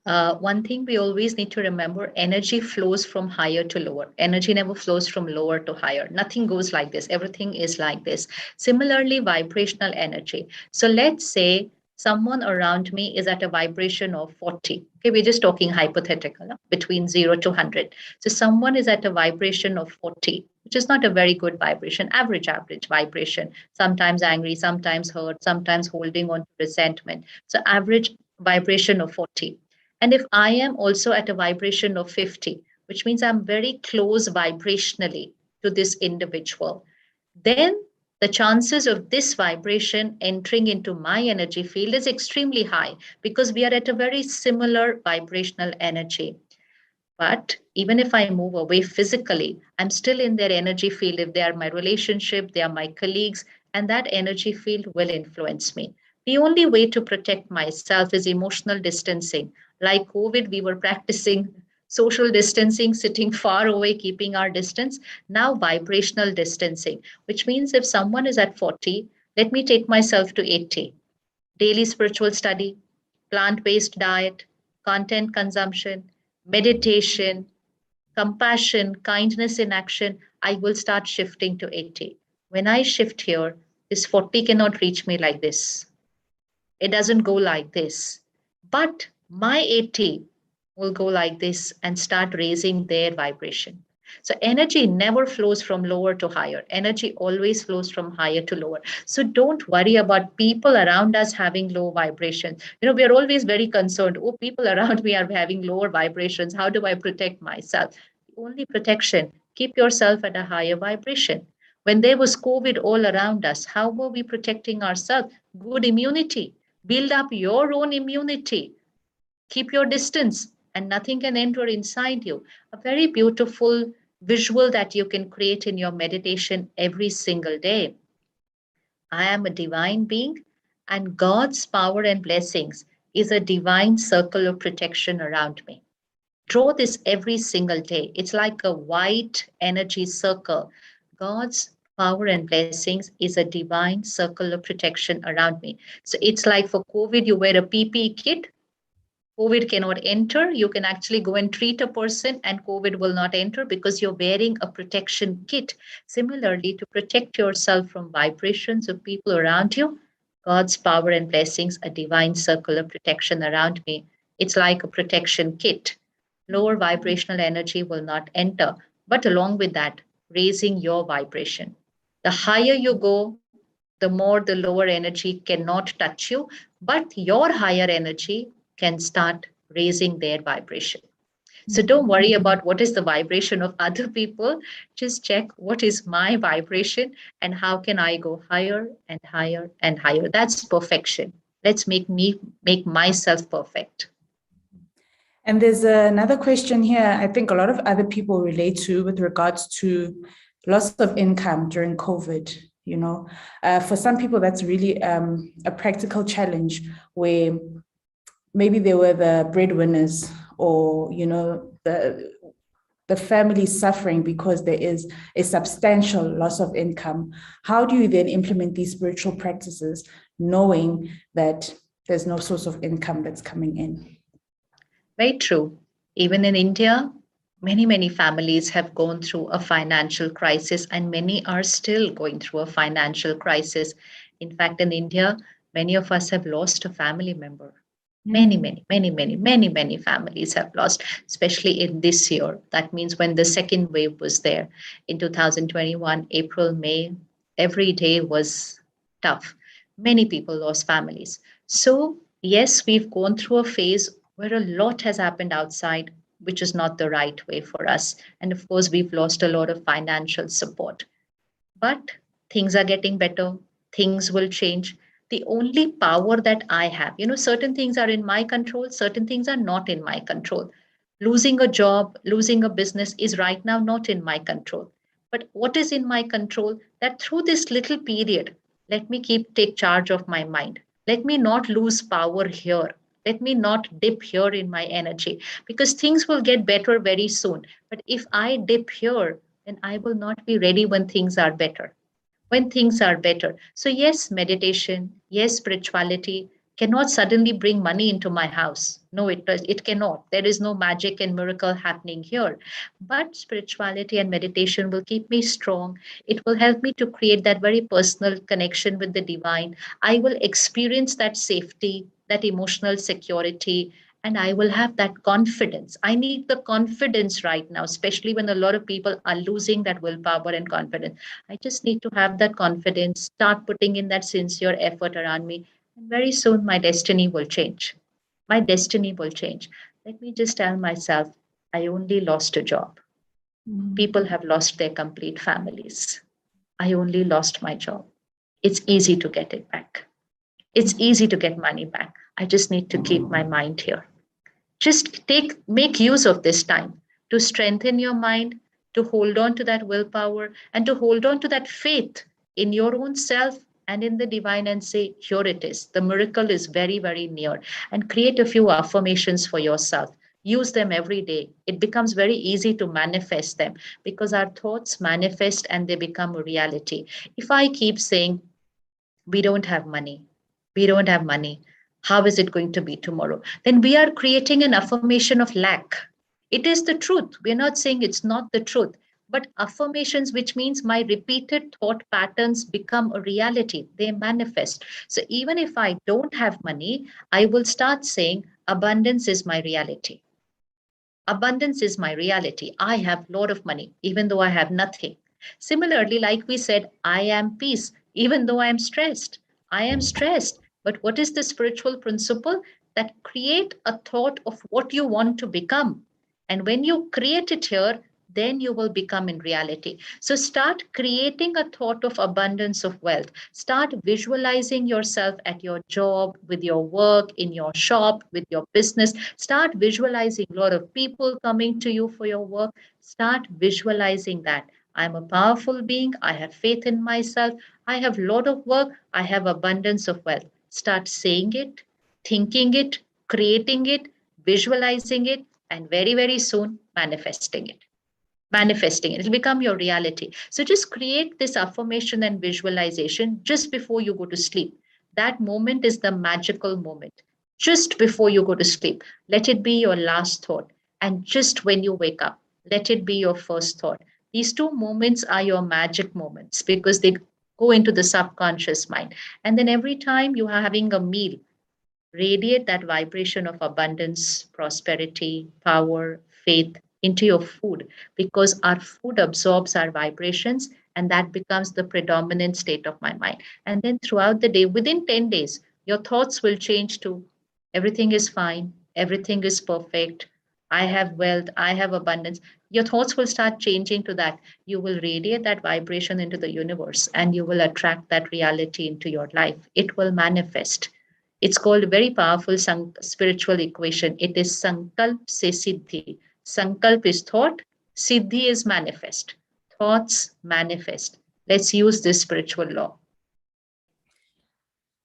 One thing we always need to remember, energy flows from higher to lower. Energy never flows from lower to higher. Nothing goes like this. Everything is like this. Similarly, vibrational energy. So let's say someone around me is at a vibration of 40. Okay, we're just talking hypothetical, between 0 to 100. So someone is at a vibration of 40, which is not a very good vibration, average vibration. Sometimes angry, sometimes hurt, sometimes holding on to resentment. So average vibration of 40. And if I am also at a vibration of 50, which means I'm very close vibrationally to this individual, then the chances of this vibration entering into my energy field is extremely high because we are at a very similar vibrational energy. But even if I move away physically, I'm still in their energy field. If they are my relationship, they are my colleagues, and that energy field will influence me. The only way to protect myself is emotional distancing. Like COVID, we were practicing social distancing, sitting far away, keeping our distance. Now, vibrational distancing, which means if someone is at 40, let me take myself to 80. Daily spiritual study, plant based diet, content consumption, meditation, compassion, kindness in action, I will start shifting to 80. When I shift here, this 40 cannot reach me like this. It doesn't go like this. But my 80 will go like this and start raising their vibration. So energy never flows from lower to higher. Energy always flows from higher to lower. So don't worry about people around us having low vibrations. We are always very concerned. Oh, people around me are having lower vibrations. How do I protect myself? The only protection, keep yourself at a higher vibration. When there was COVID all around us, how were we protecting ourselves? Good immunity. Build up your own immunity. Keep your distance, and nothing can enter inside you. A very beautiful visual that you can create in your meditation every single day. I am a divine being, and God's power and blessings is a divine circle of protection around me. Draw this every single day. It's like a white energy circle. God's power and blessings is a divine circle of protection around me. So it's like for COVID, you wear a PPE kit. COVID cannot enter. You can actually go and treat a person and COVID will not enter because you're wearing a protection kit. Similarly, to protect yourself from vibrations of people around you, God's power and blessings, a divine circle of protection around me. It's like a protection kit. Lower vibrational energy will not enter, but along with that, raising your vibration. The higher you go, the more the lower energy cannot touch you, but your higher energy can start raising their vibration. So don't worry about what is the vibration of other people. Just check what is my vibration and how can I go higher and higher and higher. That's perfection. Let's make myself perfect. And there's another question here I think a lot of other people relate to with regards to loss of income during COVID. For some people, that's really a practical challenge where maybe they were the breadwinners or, the family suffering because there is a substantial loss of income. How do you then implement these spiritual practices knowing that there's no source of income that's coming in? Very true. Even in India, many families have gone through a financial crisis and many are still going through a financial crisis. In fact, in India, many of us have lost a family member. Many families have lost, especially in this year. That means when the second wave was there in 2021, April, May, every day was tough. Many people lost families. So, yes, we've gone through a phase where a lot has happened outside, which is not the right way for us. And of course, we've lost a lot of financial support. But things are getting better, things will change. The only power that I have, certain things are in my control, certain things are not in my control. Losing a job, losing a business is right now not in my control. But what is in my control, that through this little period, let me take charge of my mind. Let me not lose power here. Let me not dip here in my energy, because things will get better very soon. But if I dip here, then I will not be ready when things are better. When things are better. So, yes, meditation, yes, spirituality cannot suddenly bring money into my house. No, it cannot. There is no magic and miracle happening here. But spirituality and meditation will keep me strong. It will help me to create that very personal connection with the divine. I will experience that safety, that emotional security, and I will have that confidence. I need the confidence right now, especially when a lot of people are losing that willpower and confidence. I just need to have that confidence, start putting in that sincere effort around me, and very soon my destiny will change. My destiny will change. Let me just tell myself, I only lost a job. People have lost their complete families. I only lost my job. It's easy to get it back. It's easy to get money back. I just need to keep my mind here. Just make use of this time to strengthen your mind, to hold on to that willpower, and to hold on to that faith in your own self and in the divine, and say, here it is. The miracle is very, very near. And create a few affirmations for yourself. Use them every day. It becomes very easy to manifest them, because our thoughts manifest and they become a reality. If I keep saying, we don't have money, we don't have money, how is it going to be tomorrow, then we are creating an affirmation of lack. It is the truth. We're not saying it's not the truth, but affirmations, which means my repeated thought patterns become a reality, they manifest. So even if I don't have money, I will start saying abundance is my reality. Abundance is my reality. I have a lot of money, even though I have nothing. Similarly, like we said, I am peace, even though I am stressed. I am stressed. But what is the spiritual principle? That create a thought of what you want to become. And when you create it here, then you will become in reality. So start creating a thought of abundance of wealth. Start visualizing yourself at your job, with your work, in your shop, with your business. Start visualizing a lot of people coming to you for your work. Start visualizing that. I'm a powerful being. I have faith in myself. I have a lot of work. I have abundance of wealth. Start saying it, thinking it, creating it, visualizing it, and very, very soon manifesting it. Manifesting it. It'll become your reality. So just create this affirmation and visualization just before you go to sleep. That moment is the magical moment. Just before you go to sleep, let it be your last thought. And just when you wake up, let it be your first thought. These two moments are your magic moments, because they go into the subconscious mind. And then every time you are having a meal, radiate that vibration of abundance, prosperity, power, faith into your food, because our food absorbs our vibrations, and that becomes the predominant state of my mind. And then throughout the day, within 10 days, your thoughts will change to everything is fine, everything is perfect, I have wealth, I have abundance. Your thoughts will start changing to that. You will radiate that vibration into the universe, and you will attract that reality into your life. It will manifest. It's called a very powerful spiritual equation. It is Sankalp se Siddhi. Sankalp is thought, Siddhi is manifest. Thoughts manifest. Let's use this spiritual law.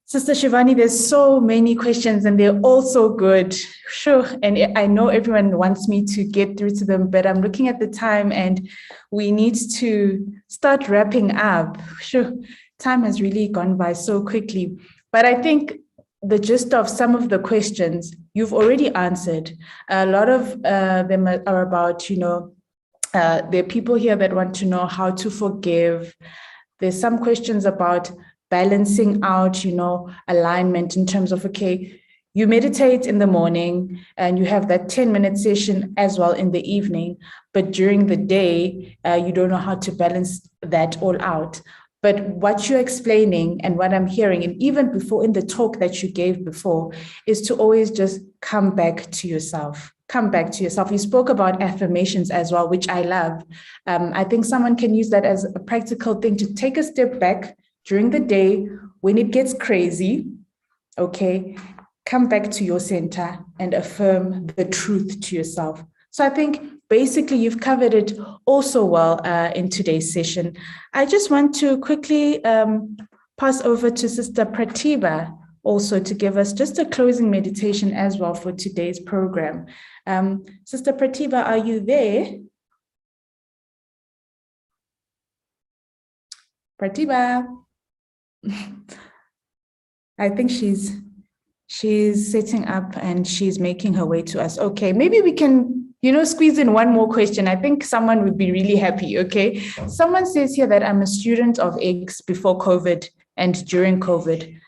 Sister Shivani, there's so many questions and they're all so good. Sure. And I know everyone wants me to get through to them, but I'm looking at the time and we need to start wrapping up. Sure. Time has really gone by so quickly. But I think the gist of some of the questions you've already answered. A lot of them are about, there are people here that want to know how to forgive. There's some questions about balancing out, alignment in terms of, okay, you meditate in the morning and you have that 10-minute session as well in the evening, but during the day, you don't know how to balance that all out. But what you're explaining and what I'm hearing, and even before in the talk that you gave before, is to always just come back to yourself. Come back to yourself. You spoke about affirmations as well, which I love. I think someone can use that as a practical thing to take a step back during the day when it gets crazy, okay? Come back to your center and affirm the truth to yourself. So I think basically you've covered it also well in today's session. I just want to quickly pass over to Sister Pratibha also to give us just a closing meditation as well for today's program. Sister Pratibha, are you there? Pratibha. I think she's setting up and she's making her way to us. Okay, maybe we can, squeeze in one more question. I think someone would be really happy, okay? Someone says here that I'm a student of X before COVID and during COVID.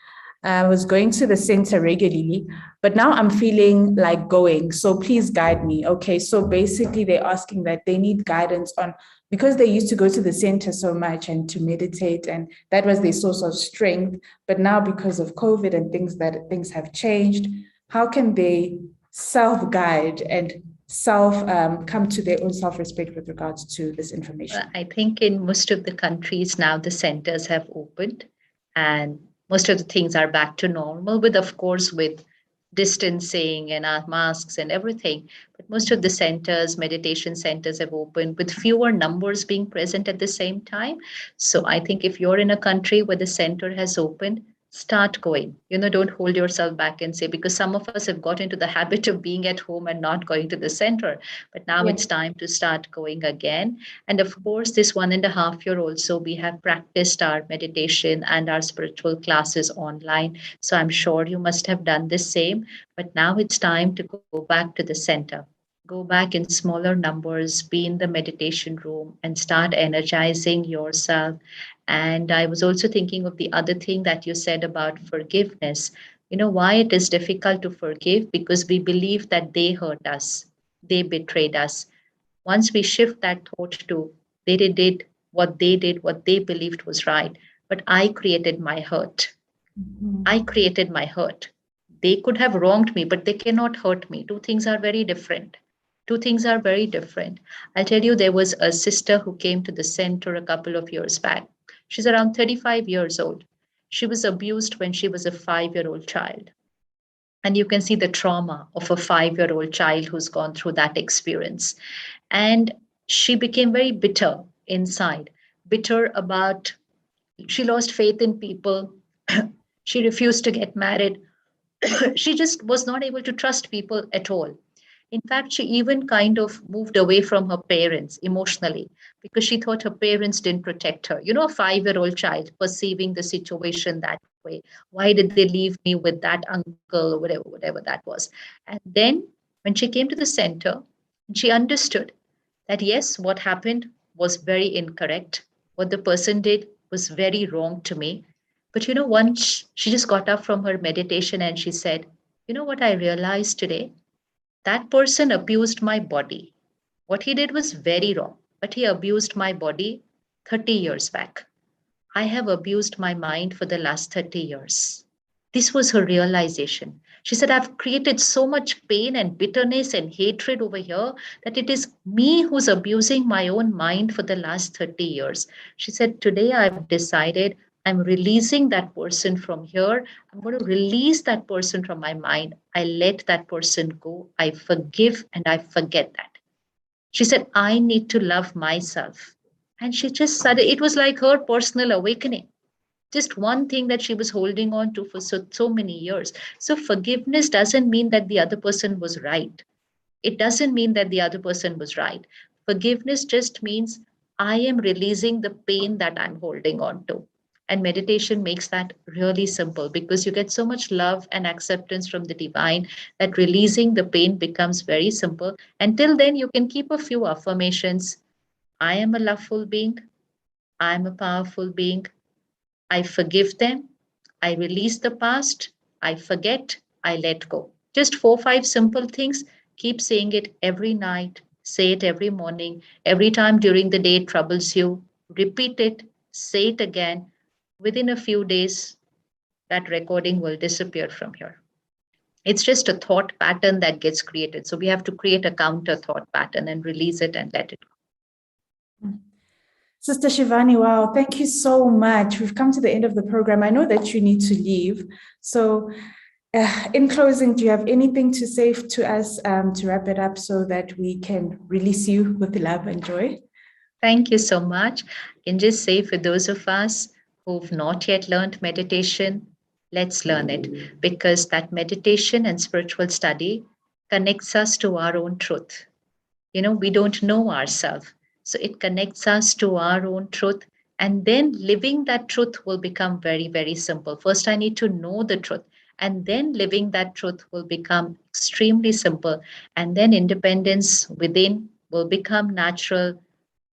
I was going to the center regularly, but now I'm feeling like going. So please guide me. Okay, so basically they're asking that they need guidance on, because they used to go to the center so much and to meditate, and that was their source of strength. But now because of COVID and things have changed, how can they self-guide and come to their own self-respect with regards to this information? Well, I think in most of the countries now the centers have opened and most of the things are back to normal, with of course with distancing and our masks and everything. But most of the centers, meditation centers, have opened with fewer numbers being present at the same time. So I think if you're in a country where the center has opened, start going. Don't hold yourself back and say, because some of us have got into the habit of being at home and not going to the center. But now it's time to start going again. And of course, this 1.5 year also, we have practiced our meditation and our spiritual classes online. So I'm sure you must have done the same. But now it's time to go back to the center. Go back in smaller numbers, be in the meditation room and start energizing yourself. And I was also thinking of the other thing that you said about forgiveness. Why it is difficult to forgive? Because we believe that they hurt us, they betrayed us. Once we shift that thought to they did what they believed was right, but I created my hurt. I created my hurt. They could have wronged me, but they cannot hurt me. Two things are very different. Two things are very different. I'll tell you, there was a sister who came to the center a couple of years back. She's around 35 years old. She was abused when she was a 5-year-old child. And you can see the trauma of a 5-year-old child who's gone through that experience. And she became very bitter inside, bitter about, she lost faith in people. She refused to get married. She just was not able to trust people at all. In fact, she even kind of moved away from her parents emotionally because she thought her parents didn't protect her. A 5-year-old child perceiving the situation that way. Why did they leave me with that uncle, or whatever that was? And then when she came to the center, she understood that yes, what happened was very incorrect. What the person did was very wrong to me. But once she just got up from her meditation and she said, what I realized today? That person abused my body. What he did was very wrong, but he abused my body 30 years back. I have abused my mind for the last 30 years. This was her realization. She said, I've created so much pain and bitterness and hatred over here that it is me who's abusing my own mind for the last 30 years. She said, today I've decided I'm releasing that person from here. I'm going to release that person from my mind. I let that person go. I forgive and I forget that. She said, I need to love myself. And she just said, it was like her personal awakening. Just one thing that she was holding on to for so many years. So forgiveness doesn't mean that the other person was right. It doesn't mean that the other person was right. Forgiveness just means I am releasing the pain that I'm holding on to. And meditation makes that really simple because you get so much love and acceptance from the divine that releasing the pain becomes very simple. Until then, you can keep a few affirmations. I am a loveful being. I am a powerful being. I forgive them. I release the past. I forget. I let go. Just 4, 5 simple things. Keep saying it every night. Say it every morning. Every time during the day it troubles you, repeat it. Say it again. Within a few days, that recording will disappear from here. It's just a thought pattern that gets created. So we have to create a counter thought pattern and release it and let it go. Sister Shivani, wow, thank you so much. We've come to the end of the program. I know that you need to leave. So in closing, do you have anything to say to us to wrap it up so that we can release you with love and joy? Thank you so much. I can just say for those of us who've not yet learned meditation, let's learn it, because that meditation and spiritual study connects us to our own truth. We don't know ourselves. So it connects us to our own truth. And then living that truth will become very, very simple. First, I need to know the truth. And then living that truth will become extremely simple. And then independence within will become natural.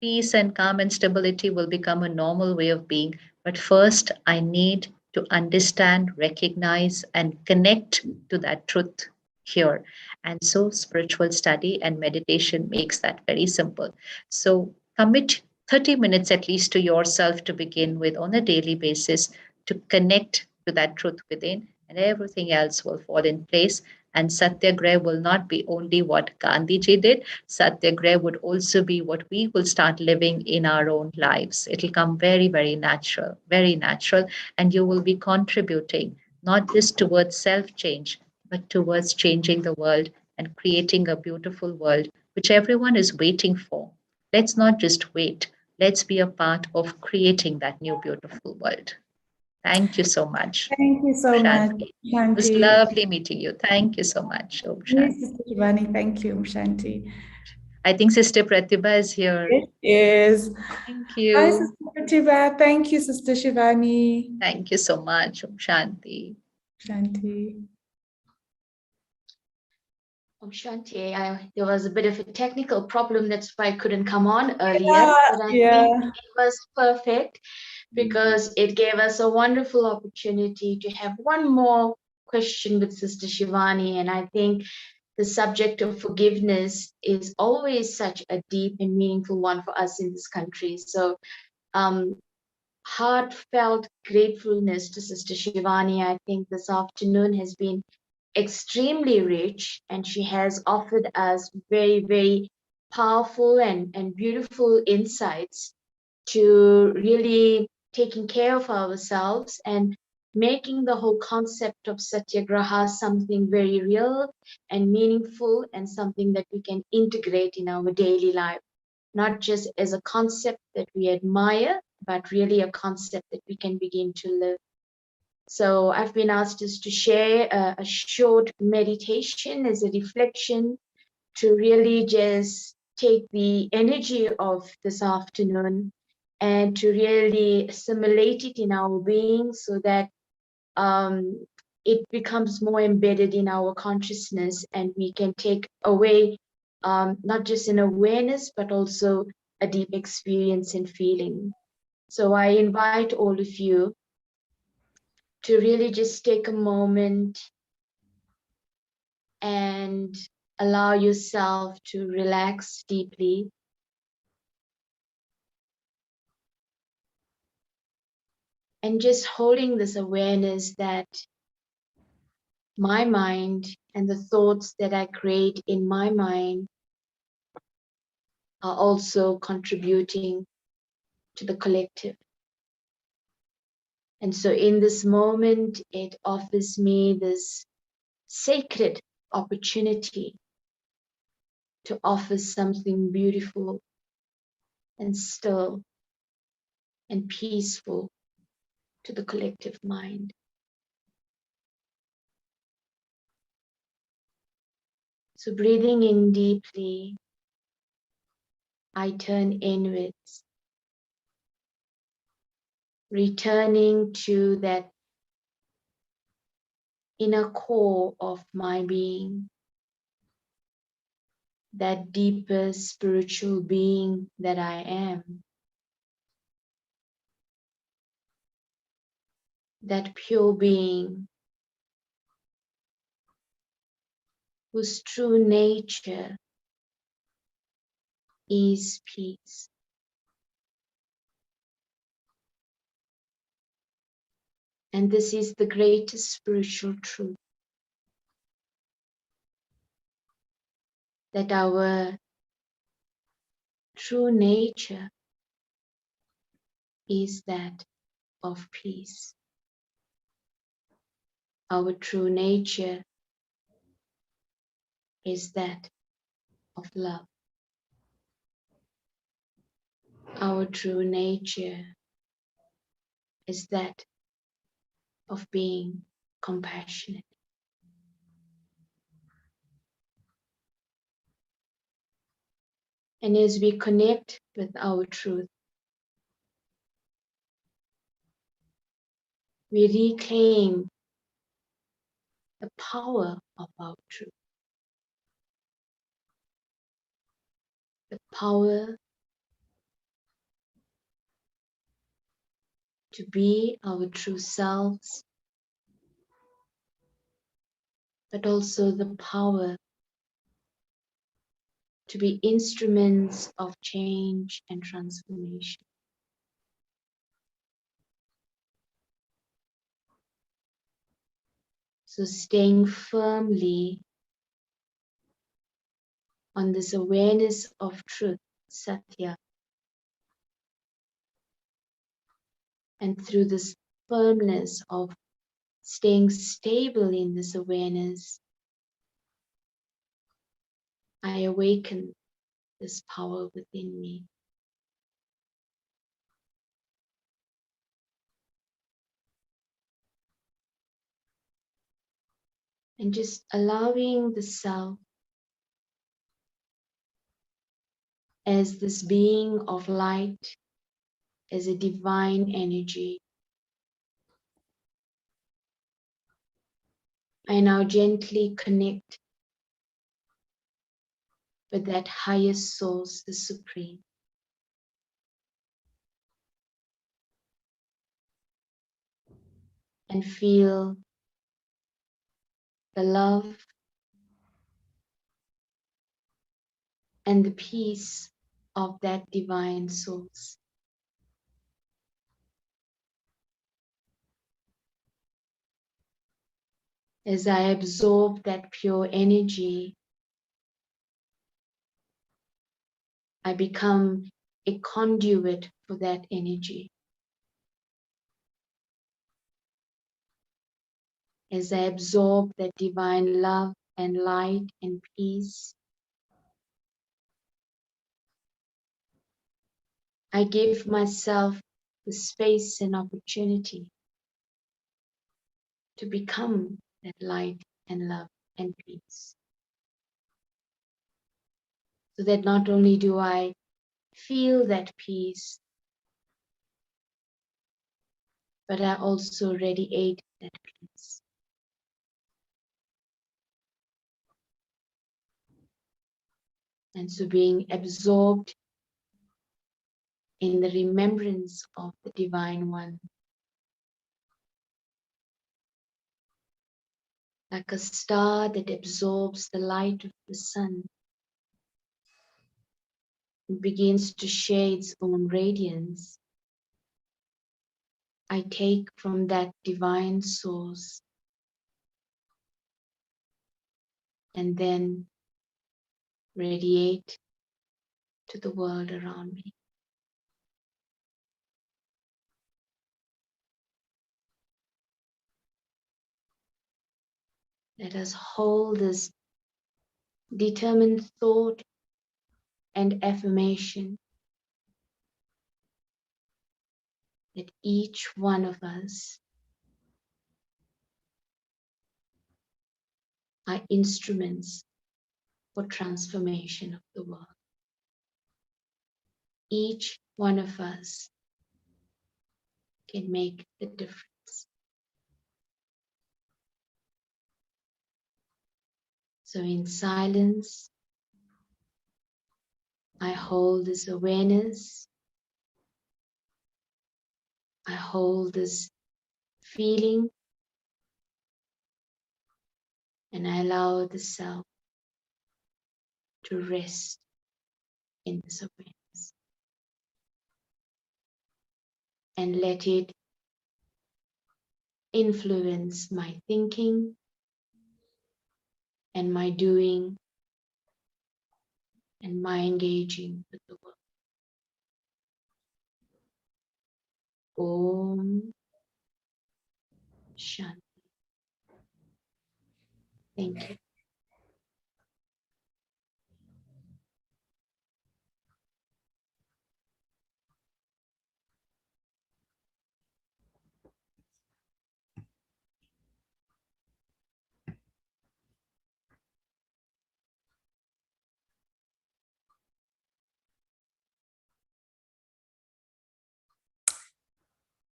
Peace and calm and stability will become a normal way of being. But first, I need to understand, recognize, and connect to that truth here. And so, spiritual study and meditation makes that very simple. So, commit 30 minutes at least to yourself to begin with on a daily basis to connect to that truth within, and everything else will fall in place. And Satyagraha will not be only what Gandhiji did, Satyagraha would also be what we will start living in our own lives. It'll come very, very natural, and you will be contributing not just towards self change, but towards changing the world and creating a beautiful world, which everyone is waiting for. Let's not just wait, let's be a part of creating that new beautiful world. Thank you so much. Thank you so much, Shanti. It was Shanti. lovely meeting you. Thank you so much, Om Yes, Shanti. Sister Shivani, thank you, Shanti. I think Sister Pratibha is here. It is. Thank Hi, you. Sister Pratibha. Thank you, Sister Shivani. Thank you so much, Om Shanti. Shanti. Shanti, there was a bit of a technical problem. That's why I couldn't come on earlier. Yeah, But I yeah. think it was perfect because it gave us a wonderful opportunity to have one more question with Sister Shivani. And I think the subject of forgiveness is always such a deep and meaningful one for us in this country. So heartfelt gratefulness to Sister Shivani. I think this afternoon has been extremely rich, and she has offered us very, very powerful and beautiful insights to really taking care of ourselves and making the whole concept of Satyagraha something very real and meaningful and something that we can integrate in our daily life, not just as a concept that we admire, but really a concept that we can begin to live. So I've been asked us to share a short meditation as a reflection to really just take the energy of this afternoon and to really assimilate it in our being so that it becomes more embedded in our consciousness and we can take away not just an awareness, but also a deep experience and feeling. So I invite all of you to really just take a moment and allow yourself to relax deeply. And just holding this awareness that my mind and the thoughts that I create in my mind are also contributing to the collective. And so in this moment, it offers me this sacred opportunity to offer something beautiful and still and peaceful to the collective mind. So breathing in deeply, I turn inwards, returning to that inner core of my being, that deeper spiritual being that I am, that pure being whose true nature is peace. And this is the greatest spiritual truth, that our true nature is that of peace. Our true nature is that of love. Our true nature is that of being compassionate. And as we connect with our truth, we reclaim the power of our truth, the power to be our true selves, but also the power to be instruments of change and transformation. So staying firmly on this awareness of truth, Satya, and through this firmness of staying stable in this awareness, I awaken this power within me. And just allowing the self as this being of light, as a divine energy. I now gently connect with that highest source, the Supreme. And feel the love and the peace of that divine source. As I absorb that pure energy, I become a conduit for that energy. As I absorb that divine love and light and peace, I give myself the space and opportunity to become that light and love and peace. So that not only do I feel that peace, but I also radiate that peace. And so being absorbed in the remembrance of the Divine One, like a star that absorbs the light of the sun and begins to share its own radiance, I take from that divine source and then radiate to the world around me. Let us hold this determined thought and affirmation that each one of us are instruments for transformation of the world. Each one of us can make the difference. So in silence, I hold this awareness. I hold this feeling, and I allow the self to rest in this awareness and let it influence my thinking and my doing and my engaging with the world. Om Shanti. Thank you.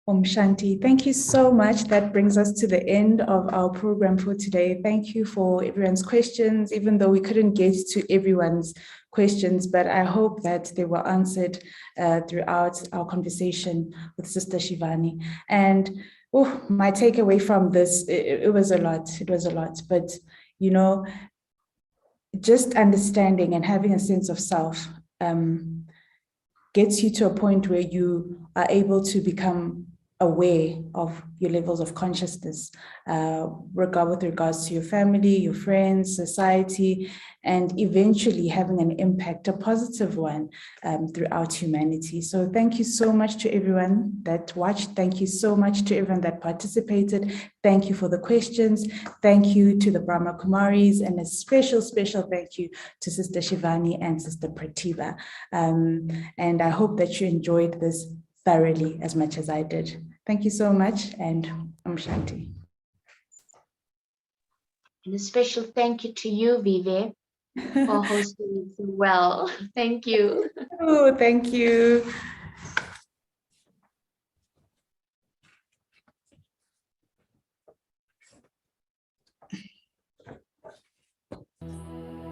Om Shanti. Thank you so much. That brings us to the end of our program for today. Thank you for everyone's questions, even though we couldn't get to everyone's questions, but I hope that they were answered throughout our conversation with Sister Shivani. And my takeaway from this, it was a lot. It was a lot. But, you know, just understanding and having a sense of self gets you to a point where you are able to become aware of your levels of consciousness, with regards to your family, your friends, society, and eventually having an impact, a positive one, throughout humanity. So thank you so much to everyone that watched. Thank you so much to everyone that participated. Thank you for the questions. Thank you to the Brahma Kumaris, and a special thank you to Sister Shivani and Sister Pratibha. And I hope that you enjoyed this thoroughly as much as I did. Thank you so much, and Om Shanti. And a special thank you to you, Vive, for hosting it so well. Thank you. Oh, thank you.